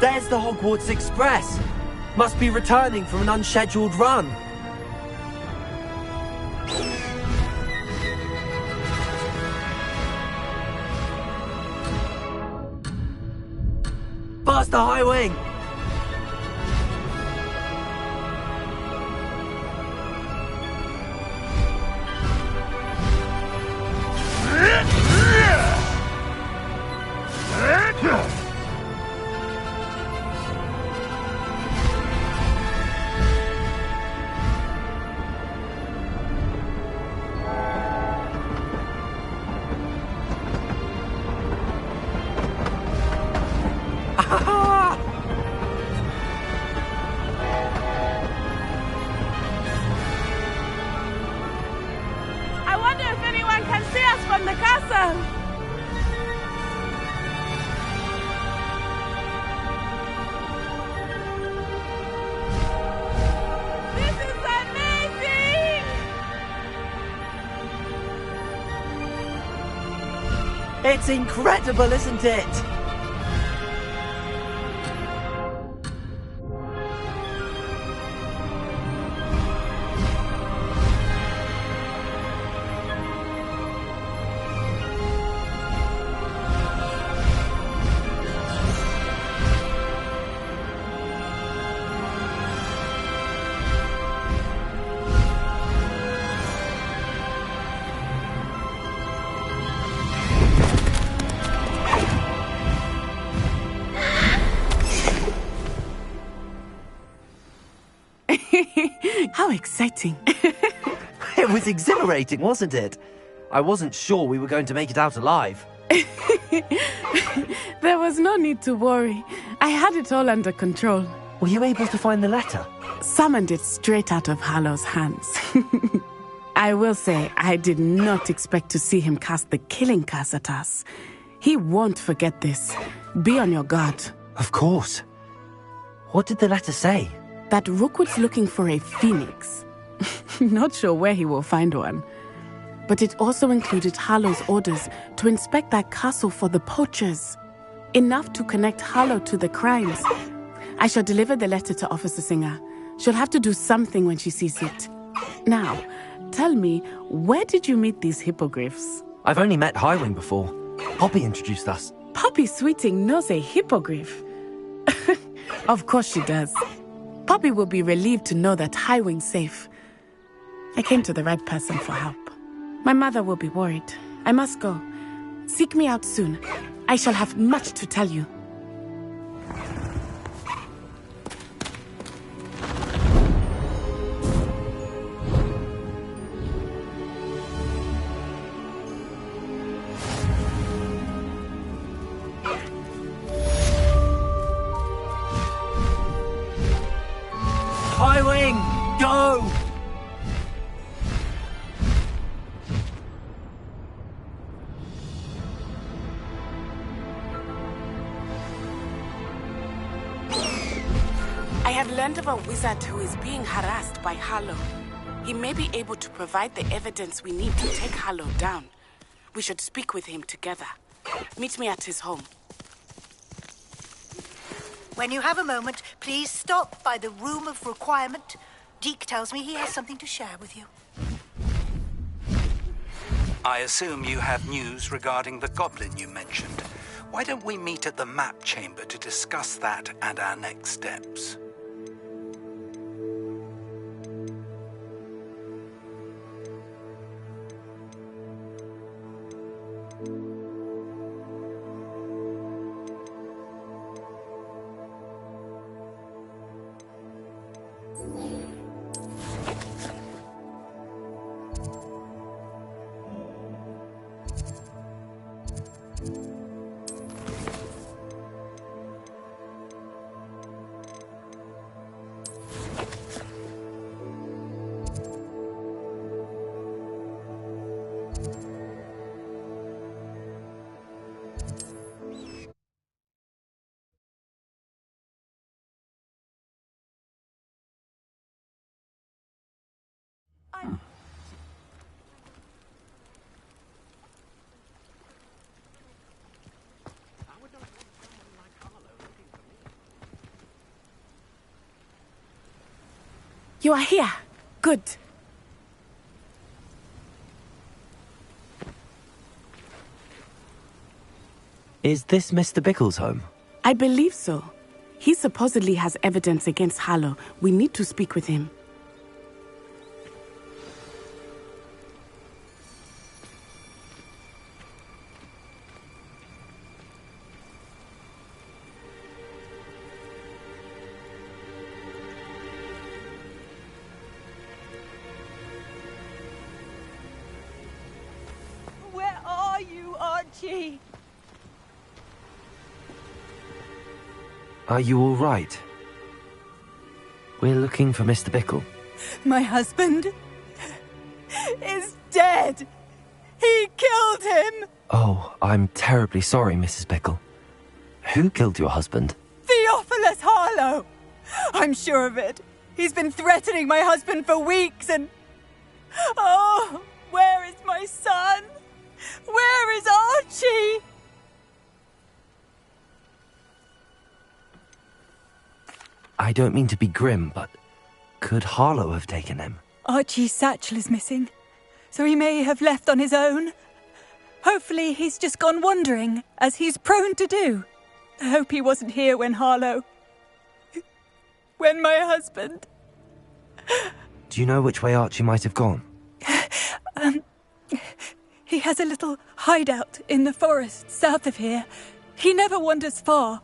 There's the Hogwarts Express. Must be returning from an unscheduled run. Faster, Highwing! I wonder if anyone can see us from the castle. This is amazing! It's incredible, isn't it? How exciting. It was exhilarating, wasn't it? I wasn't sure we were going to make it out alive. There was no need to worry. I had it all under control. Were you able to find the letter? Summoned it straight out of Harlow's hands. I will say, I did not expect to see him cast the killing curse at us. He won't forget this. Be on your guard. Of course. What did the letter say? That Rookwood's looking for a phoenix. Not sure where he will find one. But it also included Harlow's orders to inspect that castle for the poachers. Enough to connect Harlow to the crimes. I shall deliver the letter to Officer Singer. She'll have to do something when she sees it. Now, tell me, where did you meet these hippogriffs? I've only met Highwing before. Poppy introduced us. Poppy Sweeting knows a hippogriff. Of course she does. Poppy will be relieved to know that Highwing's safe. I came to the right person for help. My mother will be worried. I must go. Seek me out soon. I shall have much to tell you. Highwing, go! I have learned of a wizard who is being harassed by Harlow. He may be able to provide the evidence we need to take Harlow down. We should speak with him together. Meet me at his home. When you have a moment, please stop by the Room of Requirement. Deke tells me he has something to share with you. I assume you have news regarding the goblin you mentioned. Why don't we meet at the map chamber to discuss that and our next steps? You are here. Good. Is this Mr. Bickle's home? I believe so. He supposedly has evidence against Harlow. We need to speak with him. Where are you, Archie? Are you all right? We're looking for Mr. Bickle. My husband is dead. He killed him. Oh, I'm terribly sorry, Mrs. Bickle. Who killed your husband? Theophilus Harlow. I'm sure of it. He's been threatening my husband for weeks and... Oh, where is my son? Where is Archie? I don't mean to be grim, but could Harlow have taken him? Archie's satchel is missing, so he may have left on his own. Hopefully he's just gone wandering, as he's prone to do. I hope he wasn't here when Harlow... when my husband... Do you know which way Archie might have gone? He has a little hideout in the forest south of here. He never wanders far.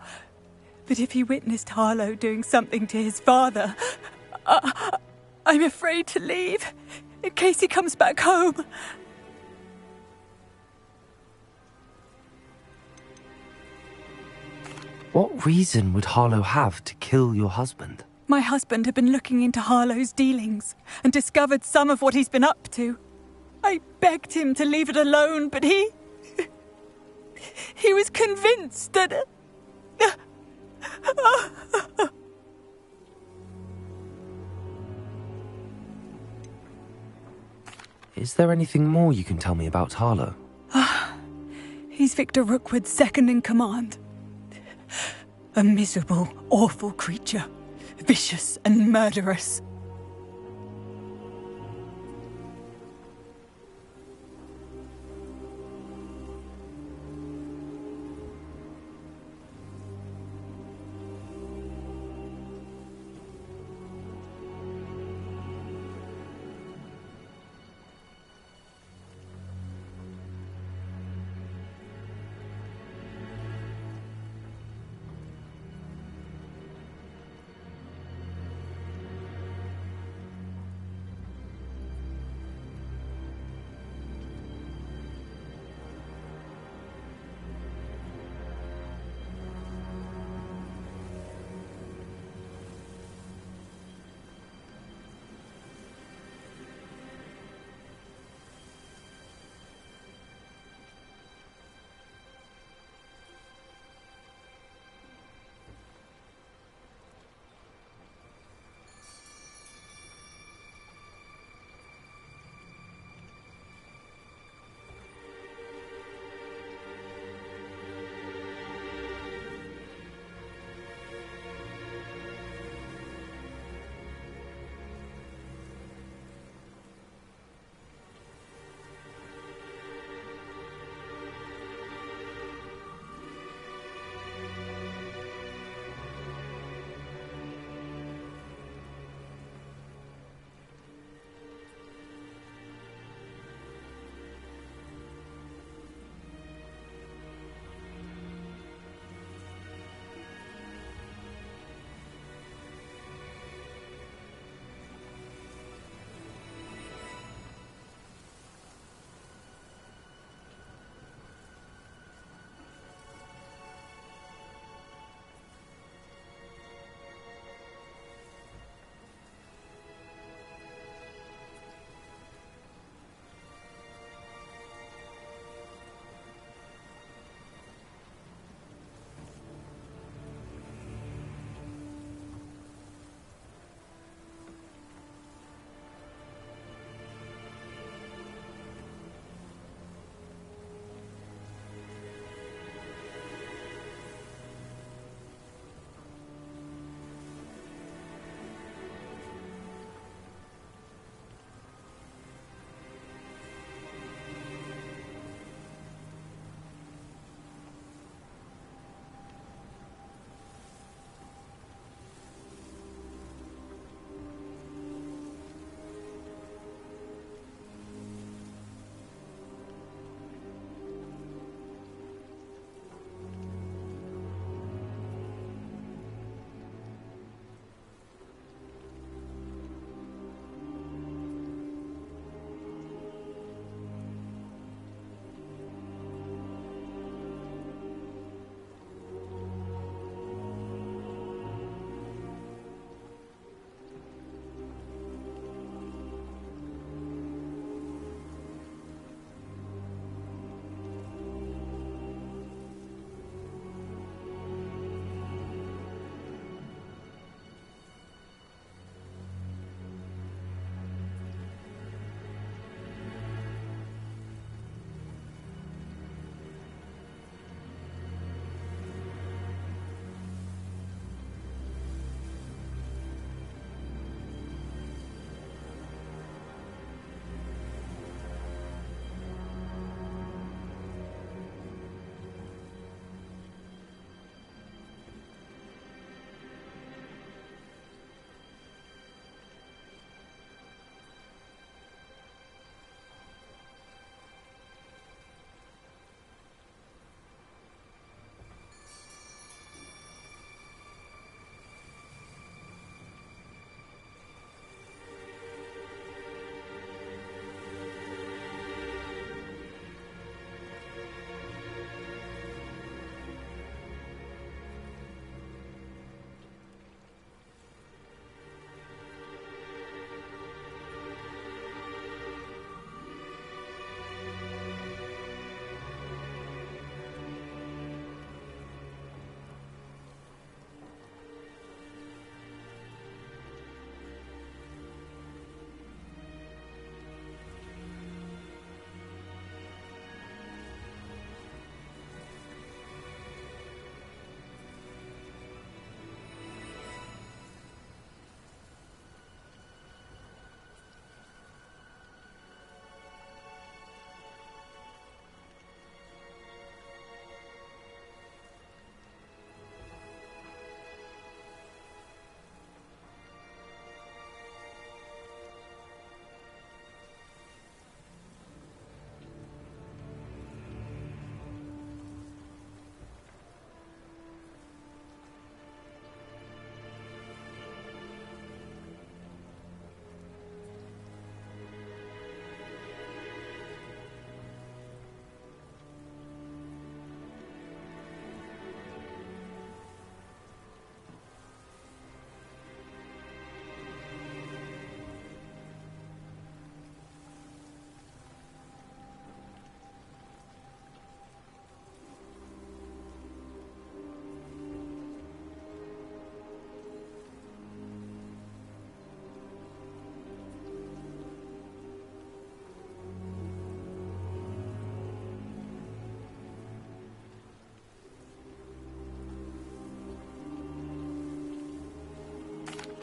But if he witnessed Harlow doing something to his father, I'm afraid to leave, in case he comes back home. What reason would Harlow have to kill your husband? My husband had been looking into Harlow's dealings and discovered some of what he's been up to. I begged him to leave it alone, but he was convinced that... Is there anything more you can tell me about Harlow? He's Victor Rookwood's second in command. A miserable, awful creature. Vicious and murderous.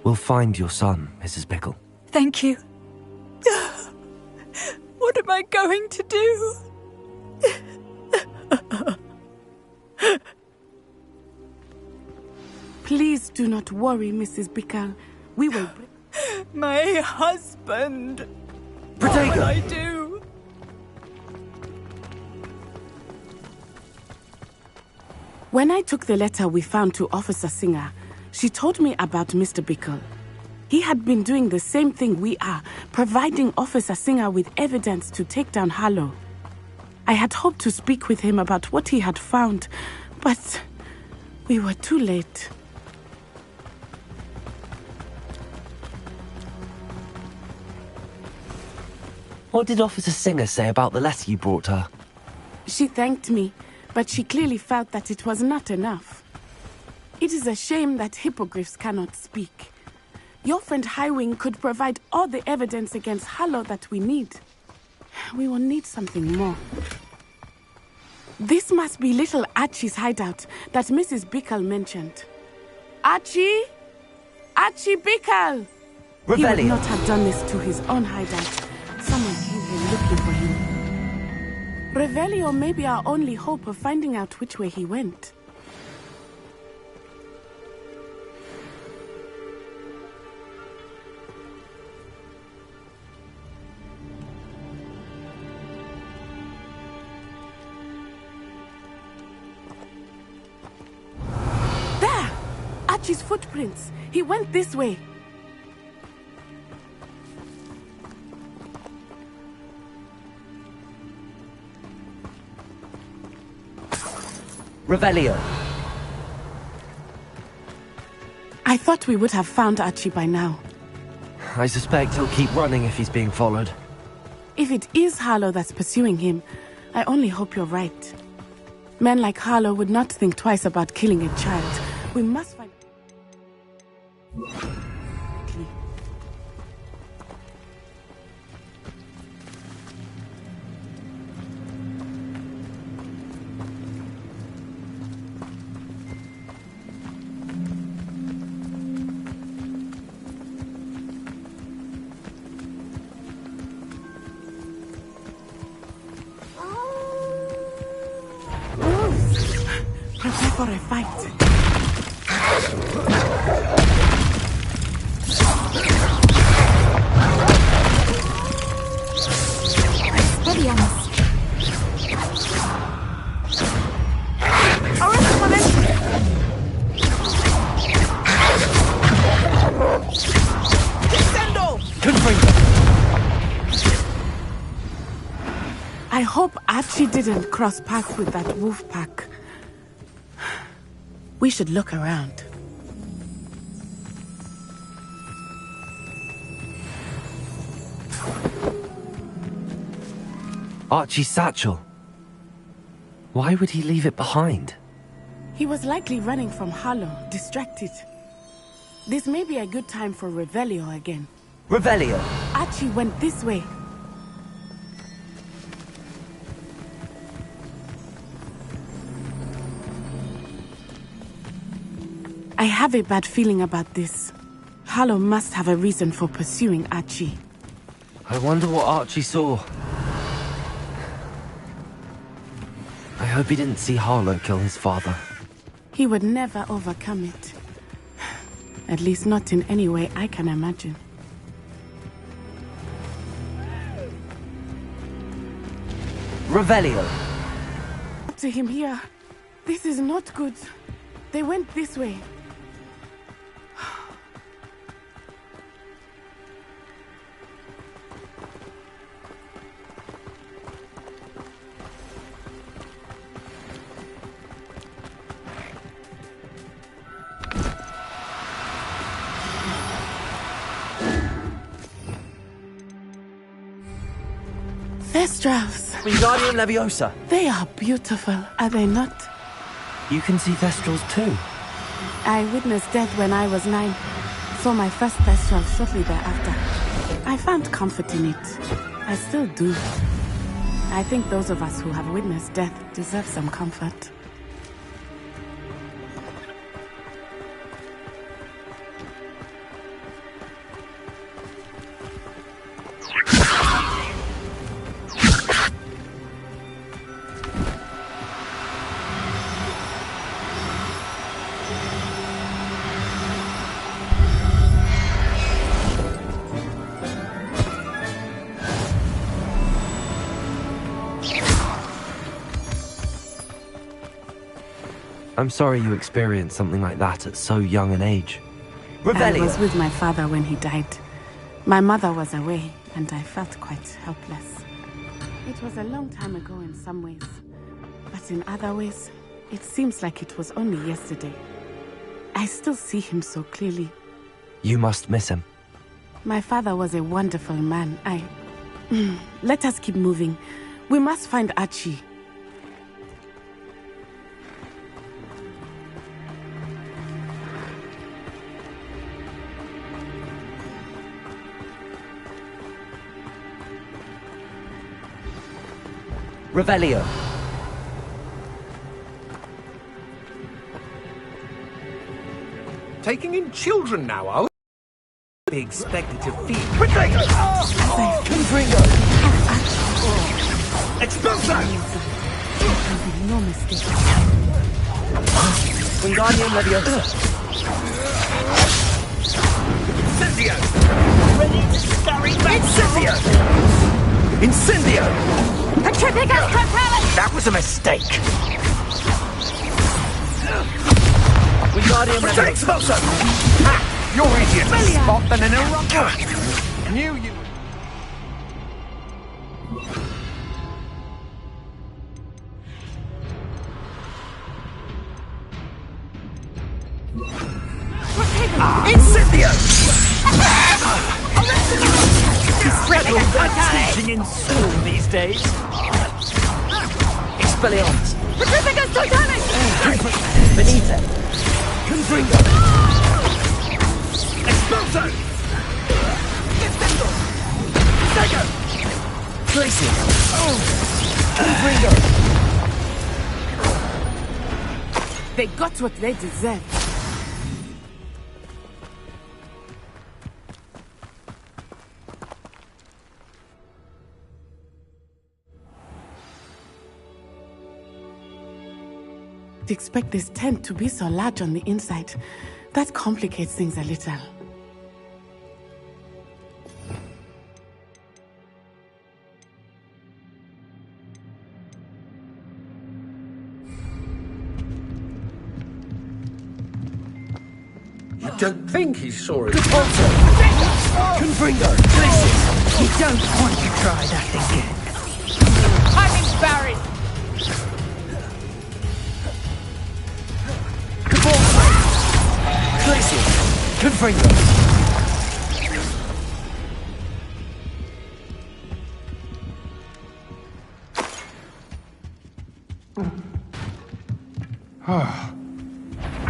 We'll find your son, Mrs. Bickle. Thank you. What am I going to do? Please do not worry, Mrs. Bickle. We will... My husband. Protego! What will I do? When I took the letter we found to Officer Singer, she told me about Mr. Bickle. He had been doing the same thing we are, providing Officer Singer with evidence to take down Harlow. I had hoped to speak with him about what he had found, but we were too late. What did Officer Singer say about the letter you brought her? She thanked me, but she clearly felt that it was not enough. It is a shame that hippogriffs cannot speak. Your friend Highwing could provide all the evidence against Harlow that we need. We will need something more. This must be little Archie's hideout that Mrs. Bickle mentioned. Archie? Archie Bickle! He would not have done this to his own hideout. Someone came here looking for him. Revelio may be our only hope of finding out which way he went. There! Archie's footprints. He went this way. Revelio. I thought we would have found Archie by now. I suspect he'll keep running if he's being followed. If it is Harlow that's pursuing him, I only hope you're right. Men like Harlow would not think twice about killing a child. We must find... Prepare for a fight. I hope Archie didn't cross paths with that wolf pack. We should look around. Archie's satchel. Why would he leave it behind? He was likely running from Harlow, distracted. This may be a good time for Revelio again. Revelio! Archie went this way. I have a bad feeling about this. Harlow must have a reason for pursuing Archie. I wonder what Archie saw. I hope he didn't see Harlow kill his father. He would never overcome it. At least not in any way I can imagine. Revelio! Up to him here. This is not good. They went this way. Thestrals. Wingardium Leviosa. They are beautiful, are they not? You can see Thestrals too. I witnessed death when I was 9. Saw my first Thestral shortly thereafter. I found comfort in it. I still do. I think those of us who have witnessed death deserve some comfort. I'm sorry you experienced something like that at so young an age. I was with my father when he died. My mother was away, and I felt quite helpless. It was a long time ago in some ways, but in other ways, it seems like it was only yesterday. I still see him so clearly. You must miss him. My father was a wonderful man. Let us keep moving. We must find Archie. Revelio. Taking in children now, are we? Be expected to feed. Potato! Confringo! Expulso! No mistake. Wingardium Leviosa. Incendio! Ready to scurry back! Incendio! Incendio! Petrificus Totalis! That was a mistake. Wingardium Leviosa. Expulso! Ha! You're easier to spot than an Iraqi! Knew you... Incendio! Petrificus Teaching in school these days. Expelliarmus. Petrificus Totalis! Benita. Confringo. Expulso! Descendo! Stego! Glacius. Confringo. They got what they deserved. To expect this tent to be so large on the inside, that complicates things a little. You don't think he saw it? Confringo. Glacius. You don't want to try that again. I'm Barry! Glacius. Confringo.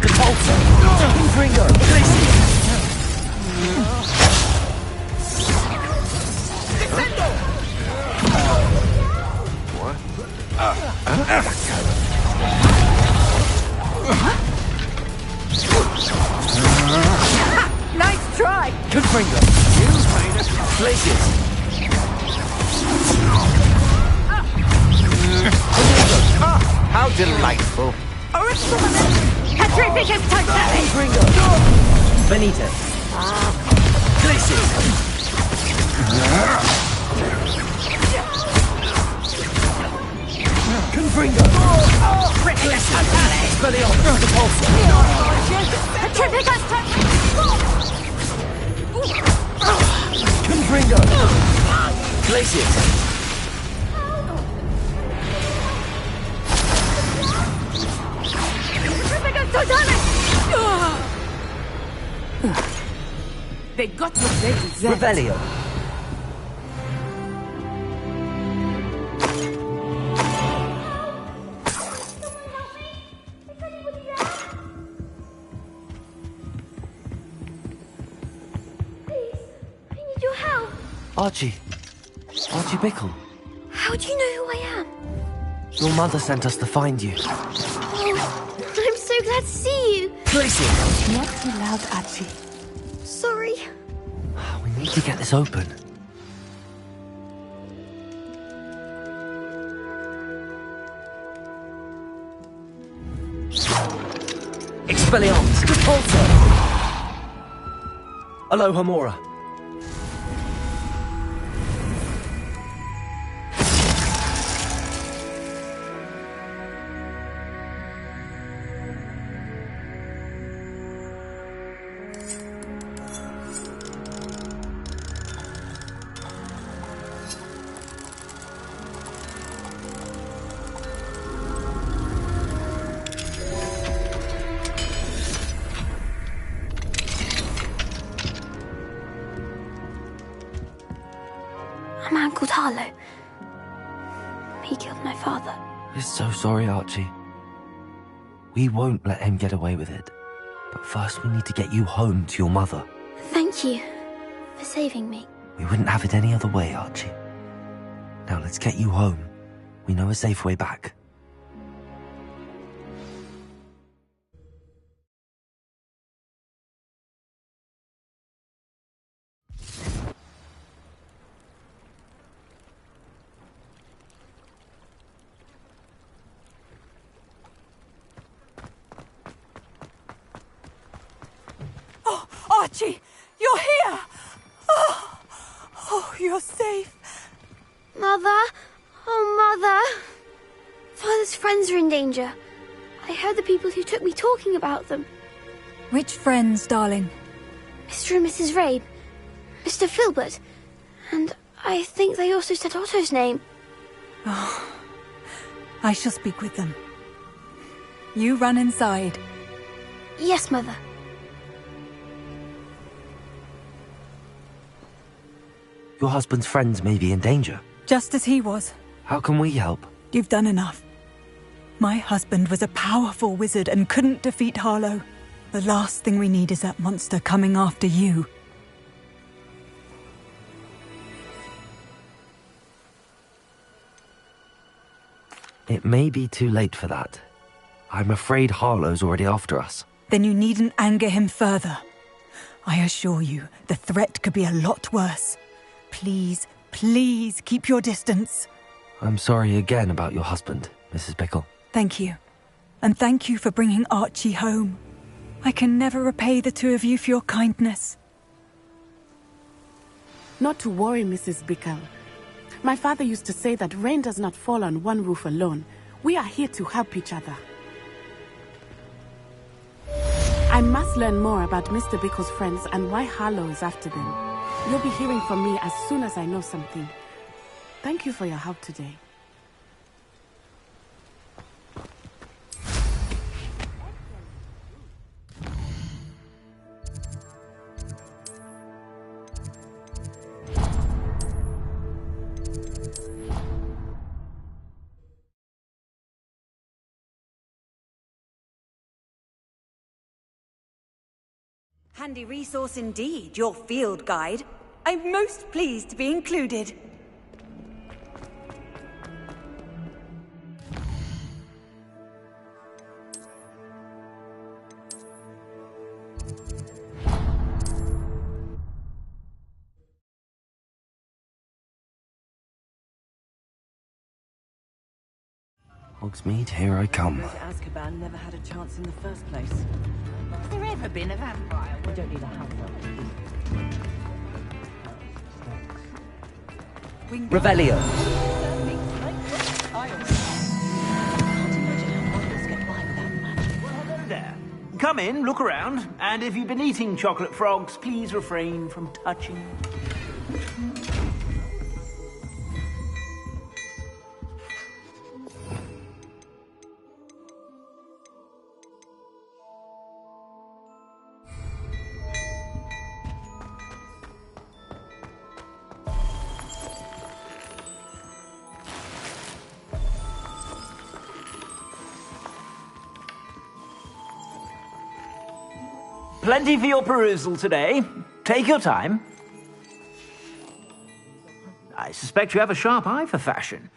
Repulsor. Confringo. Glacius. Nice try! Confringo. Glacius. How delightful. Petrificus Totalis! Confringo. Benita. Glacius. Confringo. Petrificus Totalis! Expelliarmus. Repulsor. Petrificus Totalis! Confringo. Glacius. Petrificus Totalis! They got what they deserved. Revelio. Your help. Archie. Archie Bickle. How do you know who I am? Your mother sent us to find you. Oh, I'm so glad to see you. Glacius. Not too loud, Archie. Sorry. We need to get this open. Expelliarmus. Repulsor. Alohomora. called Harlow. He killed my father. We're so sorry, Archie. We won't let him get away with it. But first we need to get you home to your mother. Thank you for saving me. We wouldn't have it any other way, Archie. Now let's get you home. We know a safe way back. Oh, Archie, you're here! Oh, you're safe. Mother? Oh, Mother! Father's friends are in danger. I heard the people who took me talking about them. Which friends, darling? Mr. and Mrs. Rabe, Mr. Filbert, and I think they also said Otto's name. Oh, I shall speak with them. You run inside. Yes, Mother. Your husband's friends may be in danger. Just as he was. How can we help? You've done enough. My husband was a powerful wizard and couldn't defeat Harlow. The last thing we need is that monster coming after you. It may be too late for that. I'm afraid Harlow's already after us. Then you needn't anger him further. I assure you, the threat could be a lot worse. Please, please keep your distance. I'm sorry again about your husband, Mrs. Bickle. Thank you. And thank you for bringing Archie home. I can never repay the two of you for your kindness. Not to worry, Mrs. Bickle. My father used to say that rain does not fall on one roof alone. We are here to help each other. I must learn more about Mr. Bickle's friends and why Harlow is after them. You'll be hearing from me as soon as I know something. Thank you for your help today. Handy resource indeed, your field guide. I'm most pleased to be included. Hogsmeade, here I come. Azkaban never had a chance in the first place. Has there ever been a vampire? We don't need a house. Revelio. Hello there. Come in, look around, and if you've been eating chocolate frogs, please refrain from touching. Plenty for your perusal today. Take your time. I suspect you have a sharp eye for fashion.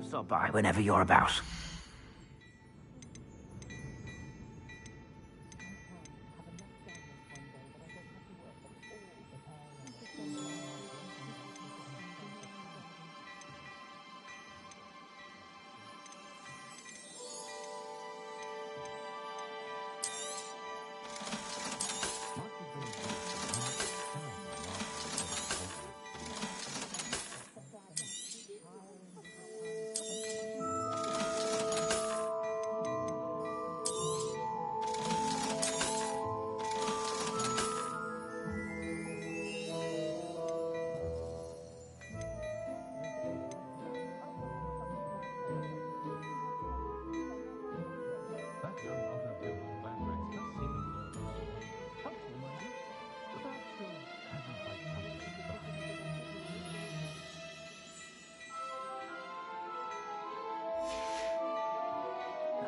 Stop by whenever you're about.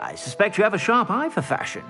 I suspect you have a sharp eye for fashion.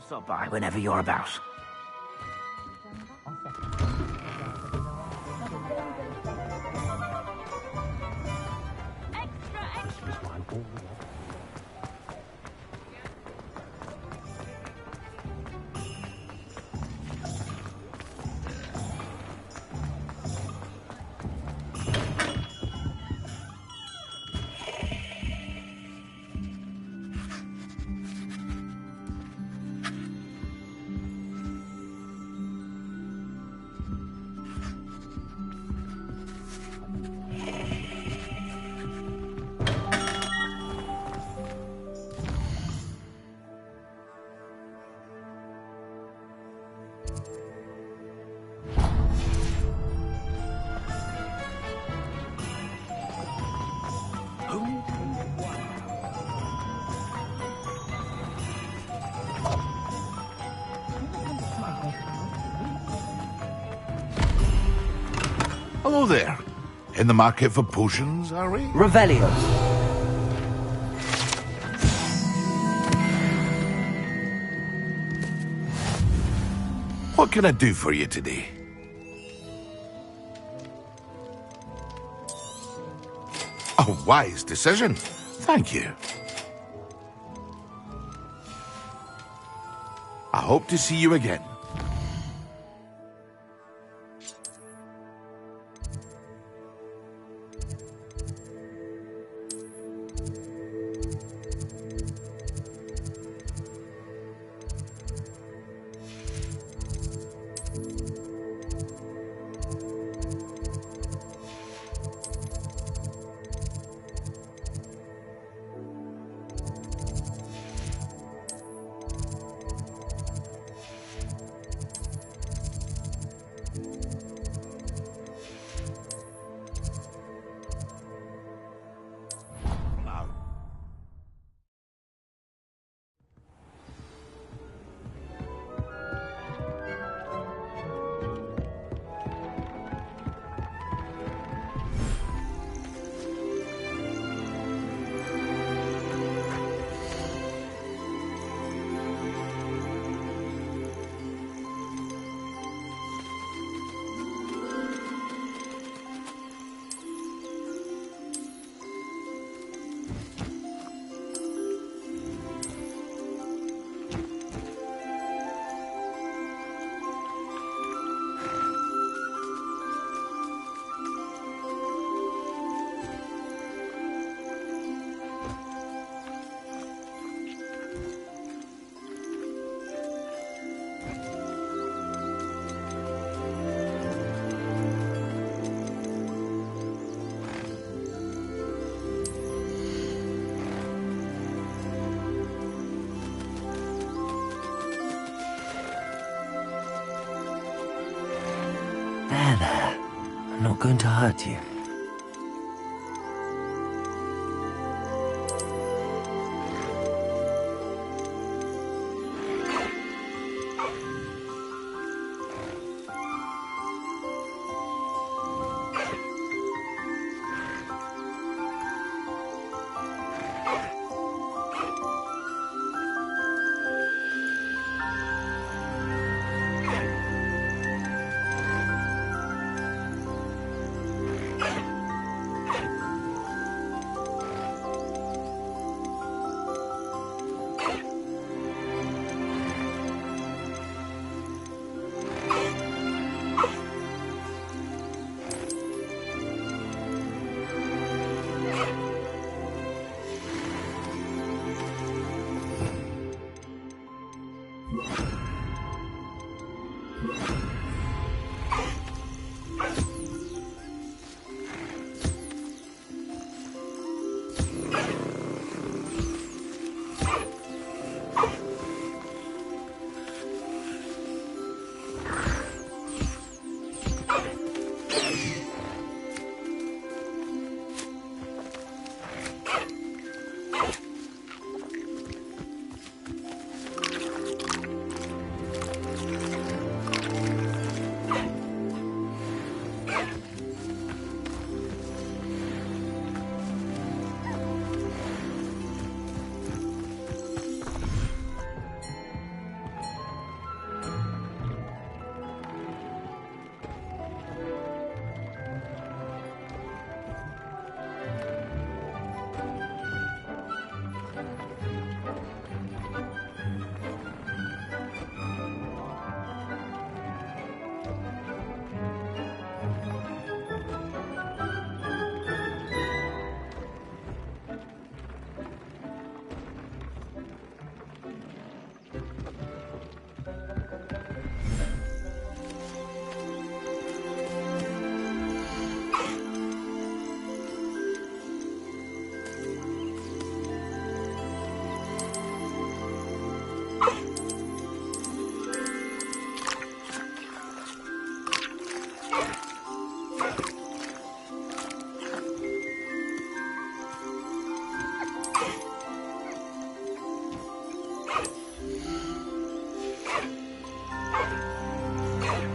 Stop by whenever you're about. Hello there. In the market for potions, are we? Revelio. What can I do for you today? A wise decision. Thank you. I hope to see you again. I'm not going to hurt you.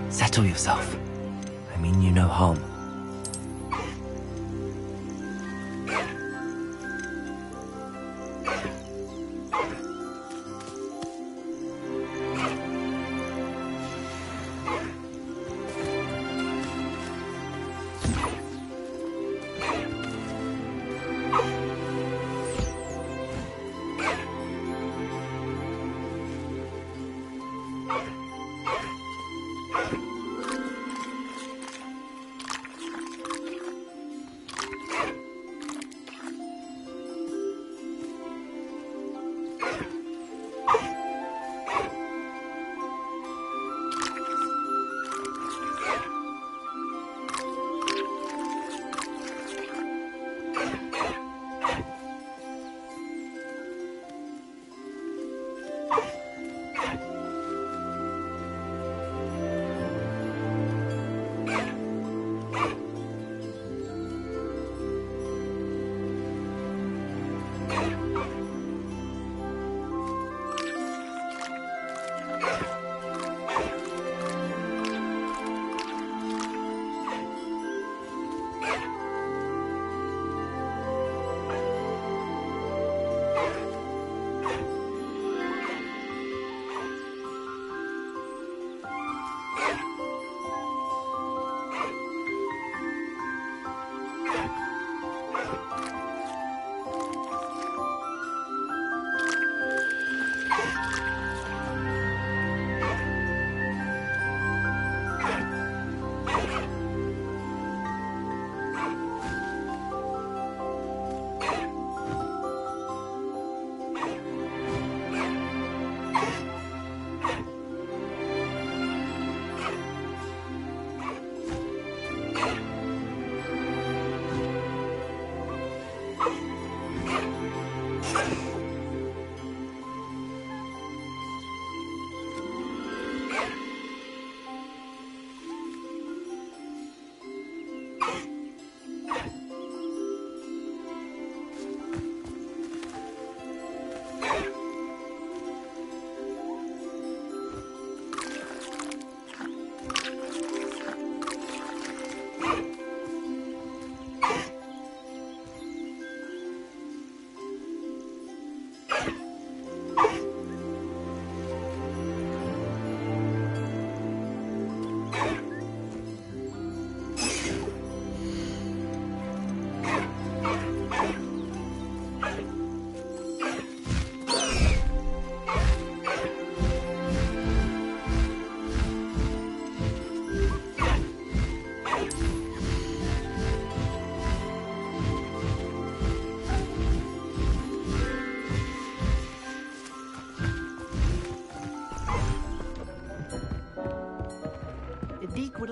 Settle yourself. I mean you no harm.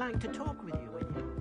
like to talk with you when you...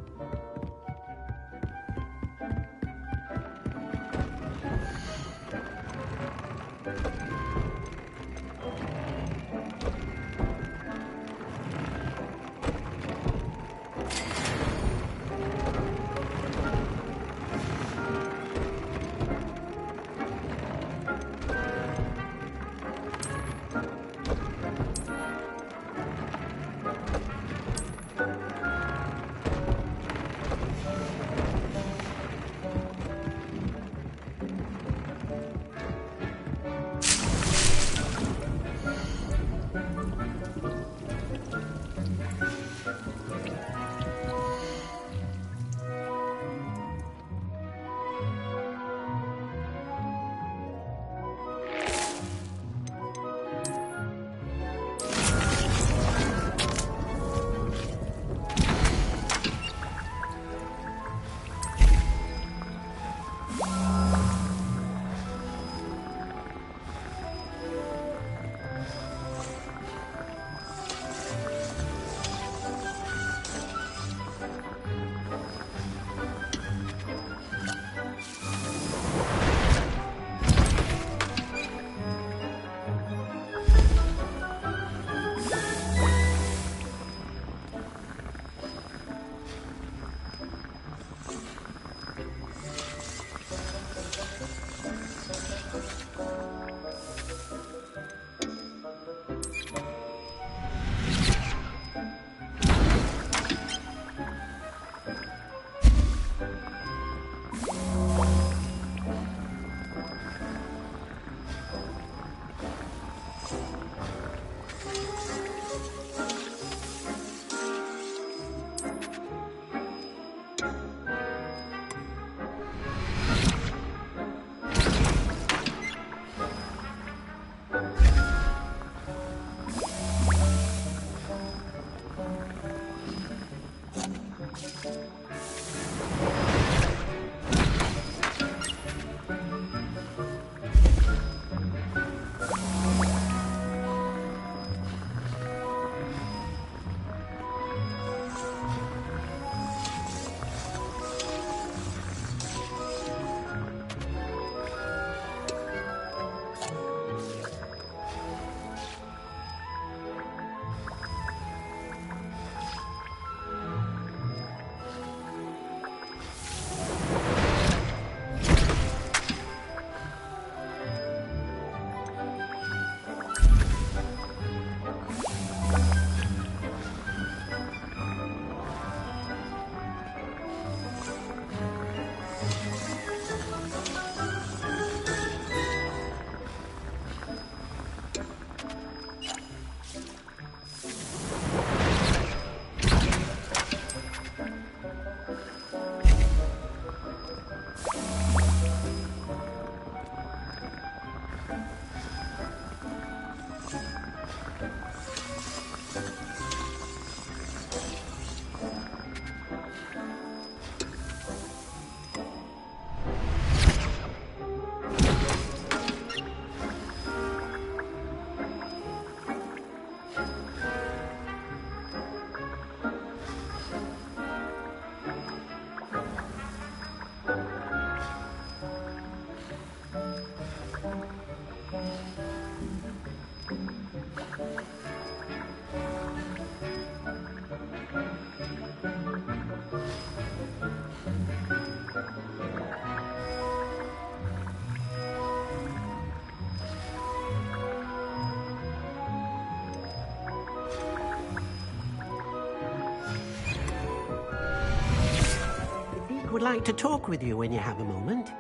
would like to talk with you when you have a moment.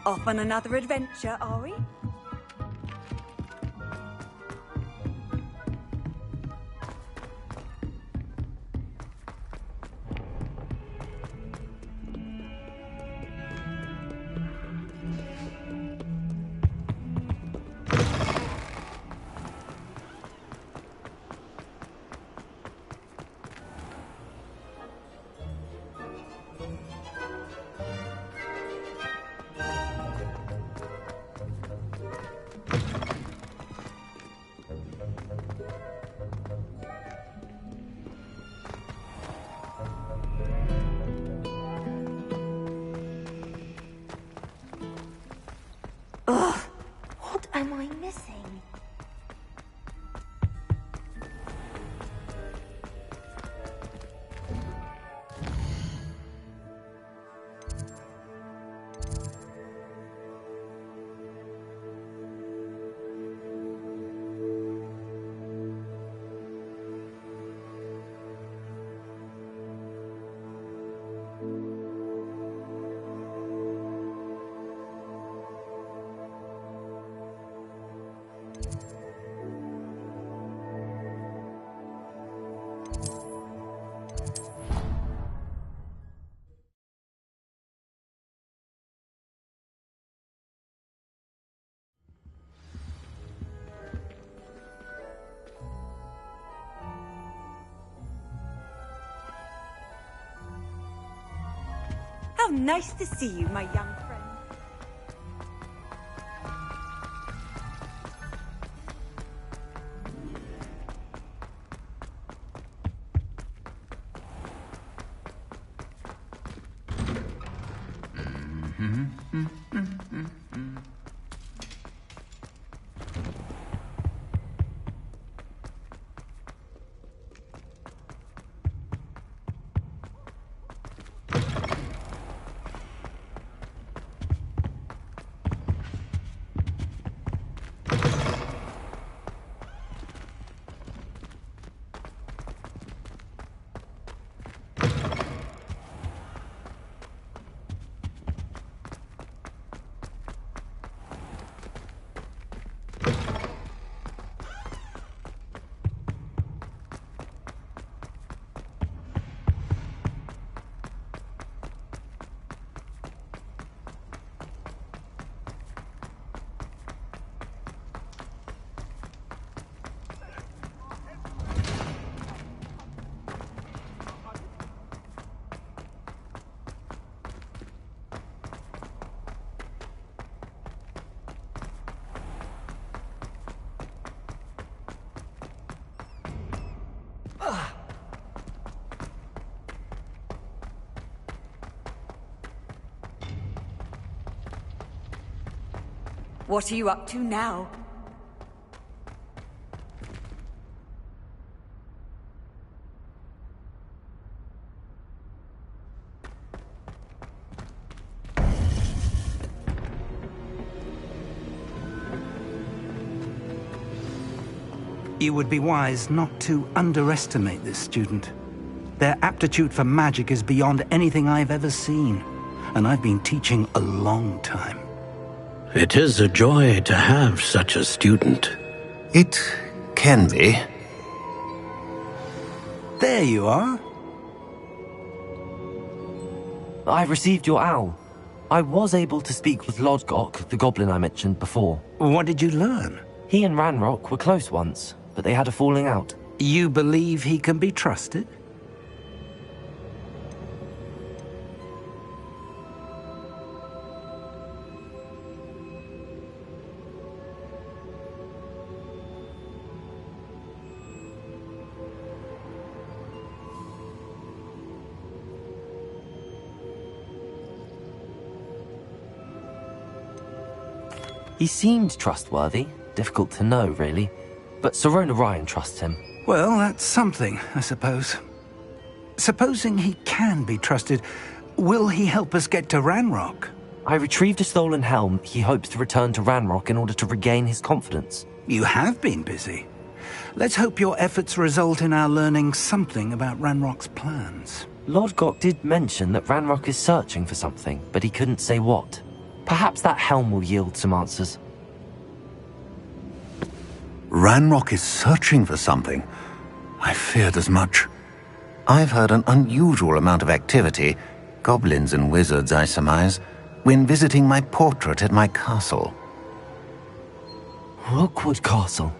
Off on another adventure, are we? Ugh, what am I missing? How nice to see you, my young friend. What are you up to now? You would be wise not to underestimate this student. Their aptitude for magic is beyond anything I've ever seen, and I've been teaching a long time. It is a joy to have such a student. It can be. There you are. I received your owl. I was able to speak with Lodgok, the goblin I mentioned before. What did you learn? He and Ranrock were close once, but they had a falling out. You believe he can be trusted? He seemed trustworthy. Difficult to know, really. But Sirona Ryan trusts him. Well, that's something, I suppose. Supposing he can be trusted, will he help us get to Ranrock? I retrieved a stolen helm he hopes to return to Ranrock in order to regain his confidence. You have been busy. Let's hope your efforts result in our learning something about Ranrock's plans. Lodgok did mention that Ranrock is searching for something, but he couldn't say what. Perhaps that helm will yield some answers. Ranrock is searching for something. I feared as much. I've heard an unusual amount of activity, goblins and wizards, I surmise, when visiting my portrait at my castle. Rookwood Castle?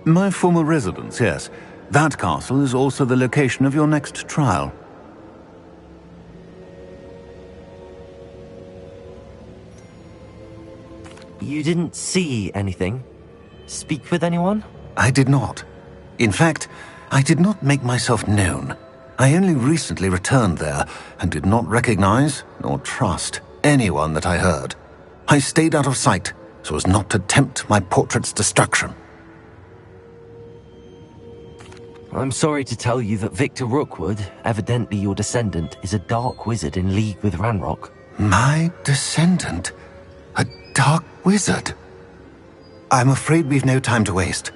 My former residence, yes. That castle is also the location of your next trial. You didn't see anything? Speak with anyone? I did not. In fact, I did not make myself known. I only recently returned there and did not recognize nor trust anyone that I heard. I stayed out of sight so as not to tempt my portrait's destruction. I'm sorry to tell you that Victor Rookwood, evidently your descendant, is a dark wizard in league with Ranrock. My descendant? A dark wizard? I'm afraid we've no time to waste.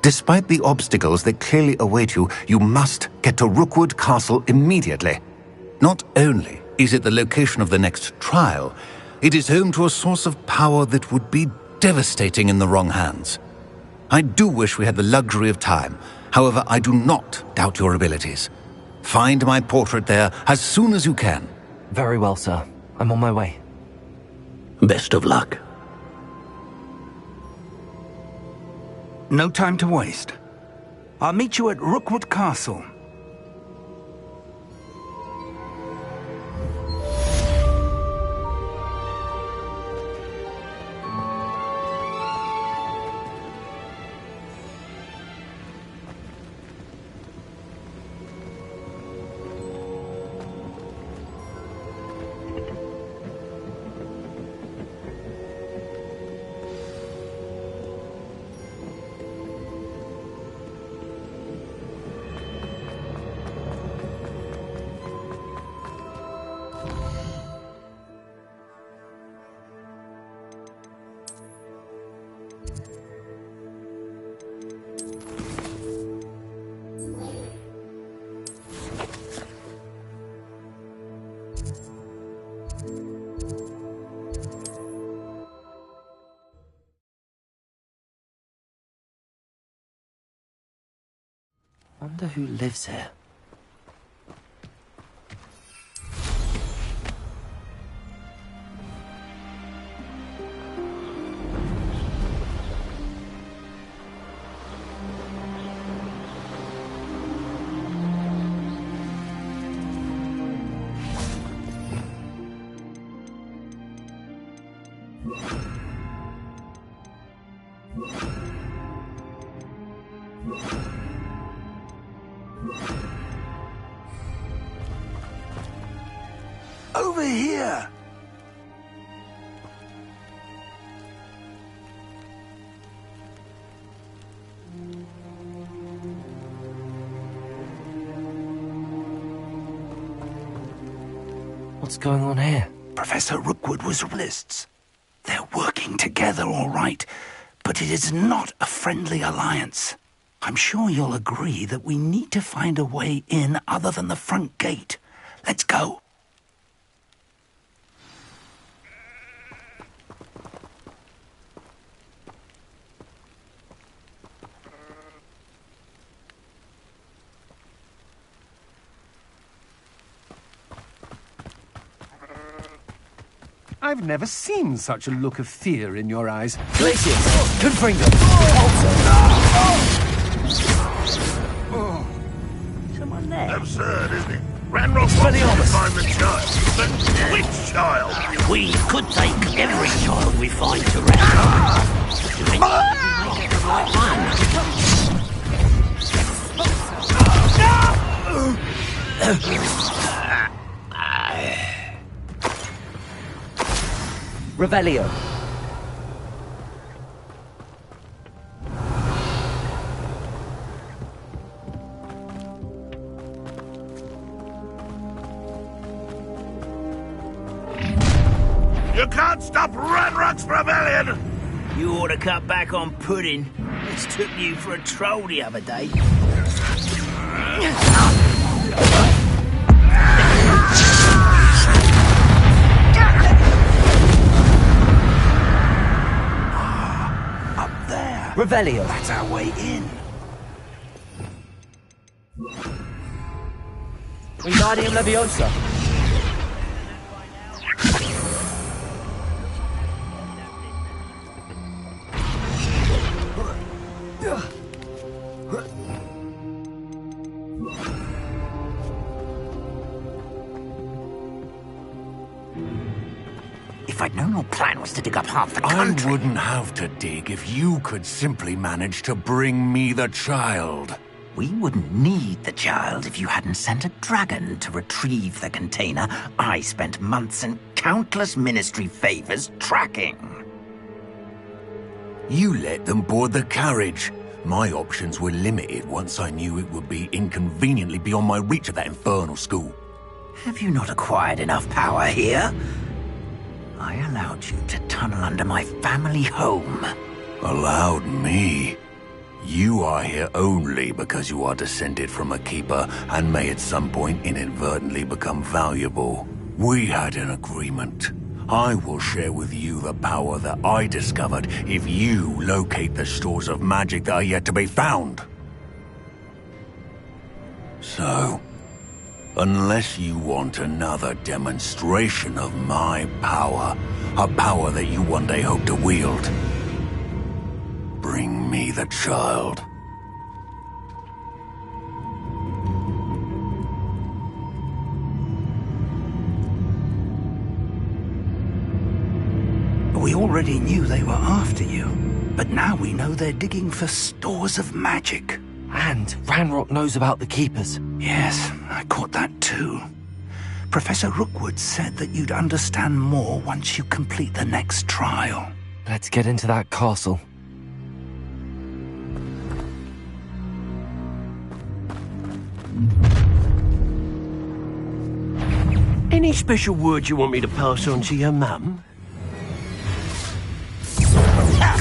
Despite the obstacles that clearly await you, you must get to Rookwood Castle immediately. Not only is it the location of the next trial, it is home to a source of power that would be devastating in the wrong hands. I do wish we had the luxury of time. However, I do not doubt your abilities. Find my portrait there as soon as you can. Very well, sir. I'm on my way. Best of luck. No time to waste. I'll meet you at Rookwood Castle. Wonder who lives here. Over here! What's going on here? Professor Rookwood was lists. They're working together, all right, but it is not a friendly alliance. I'm sure you'll agree that we need to find a way in other than the front gate. Let's go. I've never seen such a look of fear in your eyes. Glacius! Confringo! Someone there? Absurd, isn't it? Ranrock wants to find the child. But which child? We could take every child we find to Ranrock. Do we make it the right one? Revelio. You can't stop Ranrock's rebellion! You ought to cut back on pudding. It took you for a troll the other day. Revelio. That's our way in. Wingardium Leviosa. If I'd known your plan was to dig up half the country... I wouldn't have to dig if you could simply manage to bring me the child. We wouldn't need the child if you hadn't sent a dragon to retrieve the container I spent months and countless ministry favors tracking. You let them board the carriage. My options were limited once I knew it would be inconveniently beyond my reach at that infernal school. Have you not acquired enough power here? I allowed you to tunnel under my family home. Allowed me? You are here only because you are descended from a keeper and may at some point inadvertently become valuable. We had an agreement. I will share with you the power that I discovered if you locate the stores of magic that are yet to be found. So, unless you want another demonstration of my power, a power that you one day hope to wield, bring me the child. We already knew they were after you, but now we know they're digging for stores of magic. And Ranrock knows about the Keepers. Yes, I caught that too. Professor Rookwood said that you'd understand more once you complete the next trial. Let's get into that castle. Any special words you want me to pass on to your mum?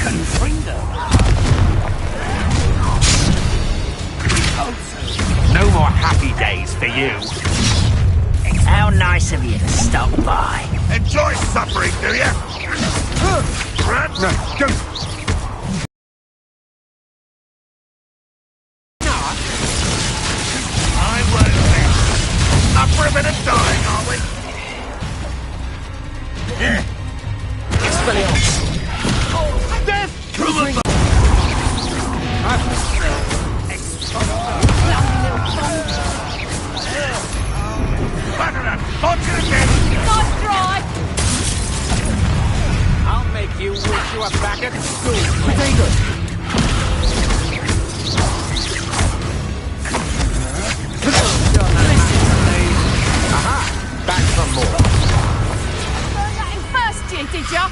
Confringo. No more happy days for you. How nice of you to stop by. Enjoy suffering, do you? No, don't. I won't be. Up for a bit of dying, are we? Expelliarmus. Death! Nice try! I'll make you wish you were back at school. Potato! Aha! Back for more. Learned that in first year, did ya?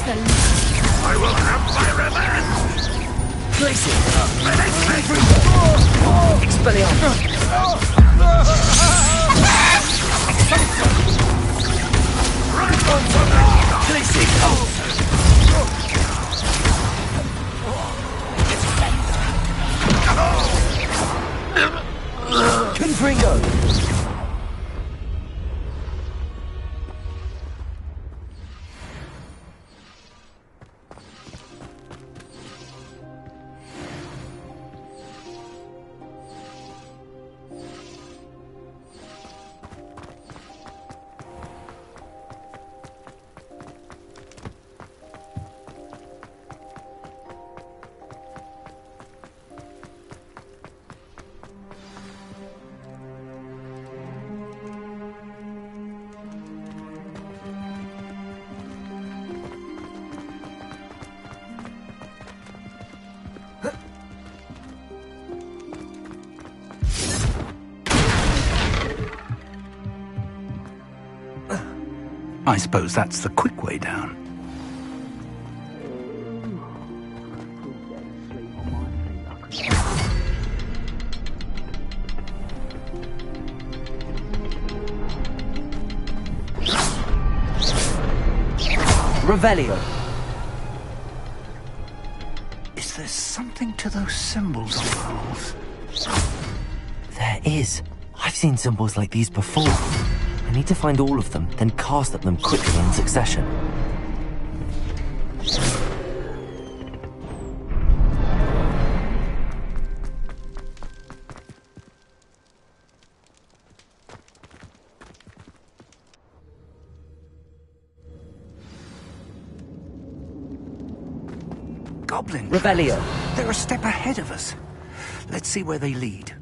That's the least. I will have my revenge! Glacier! Confringo! I suppose that's the quick way down. Revelio. Is there something to those symbols on the walls? There is. I've seen symbols like these before. I need to find all of them, then cast at them quickly in succession. Goblins! Revelio. They're a step ahead of us. Let's see where they lead.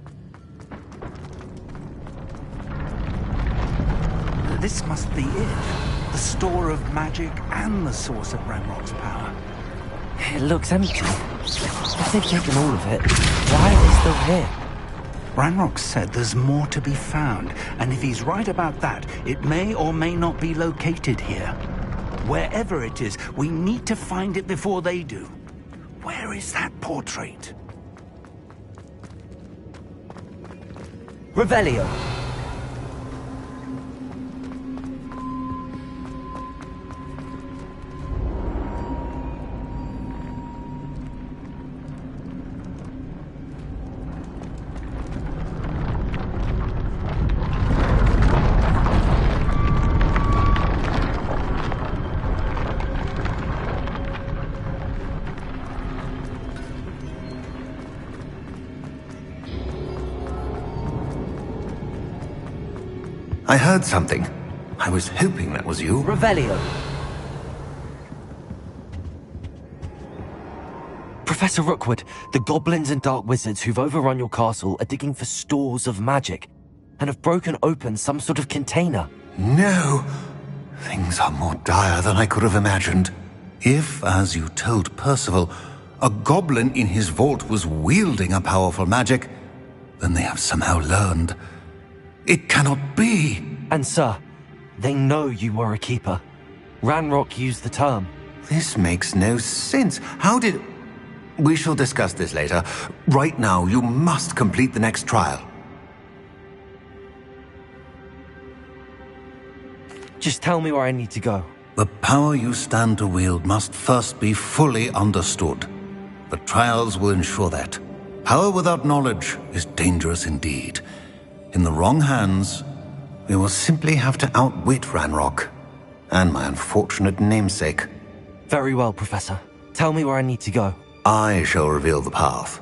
This must be it. The store of magic and the source of Ranrock's power. It looks empty. If they've taken all of it, why are they still here? Ranrock said there's more to be found, and if he's right about that, it may or may not be located here. Wherever it is, we need to find it before they do. Where is that portrait? Revelio. I heard something. I was hoping that was you. Revelio. Professor Rookwood, the goblins and dark wizards who've overrun your castle are digging for stores of magic and have broken open some sort of container. No! Things are more dire than I could have imagined. If, as you told Percival, a goblin in his vault was wielding a powerful magic, then they have somehow learned. It cannot be! And sir, they know you were a keeper. Ranrock used the term. This makes no sense. How did... We shall discuss this later. Right now, you must complete the next trial. Just tell me where I need to go. The power you stand to wield must first be fully understood. The trials will ensure that. Power without knowledge is dangerous indeed. In the wrong hands, we will simply have to outwit Ranrock and my unfortunate namesake. Very well, Professor. Tell me where I need to go. I shall reveal the path.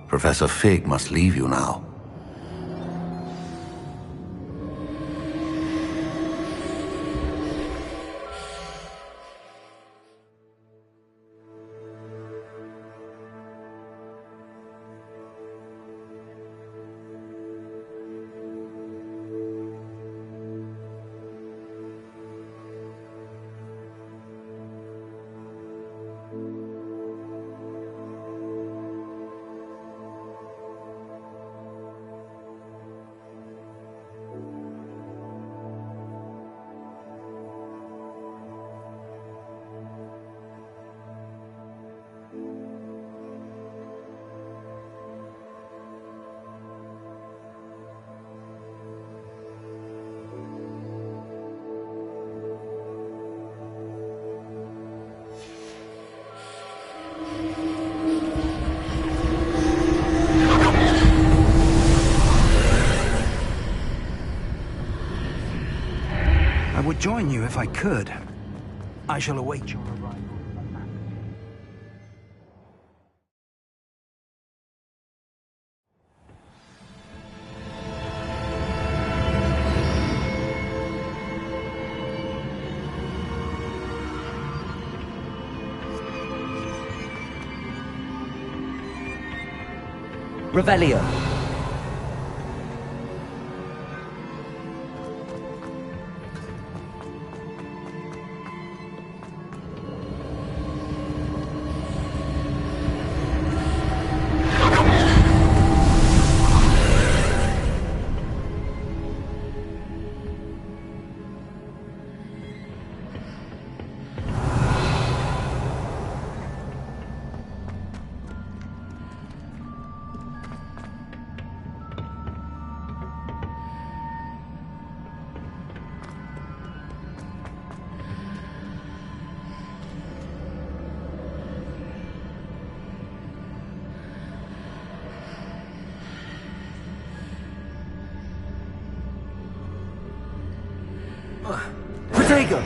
Professor Fig must leave you now. I would join you if I could. I shall await your arrival. Revelio. Protego!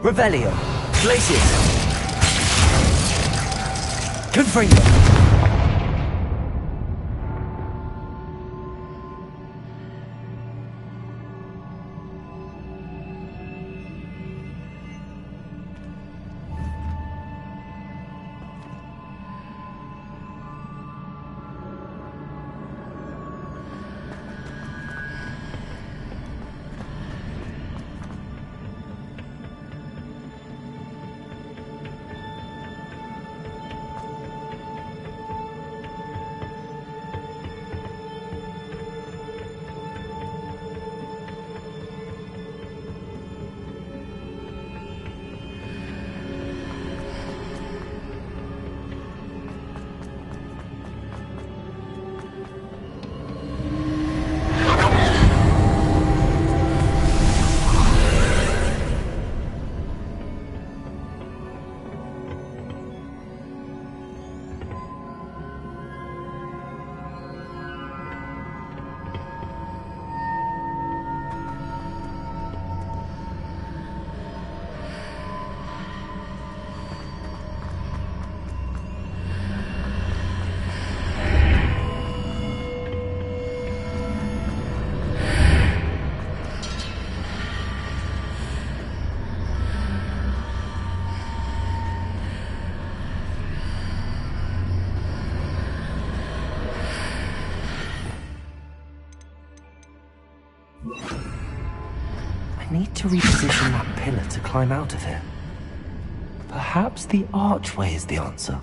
Revelio! Glacius! Confringo! I need to reposition that pillar to climb out of here. Perhaps the archway is the answer.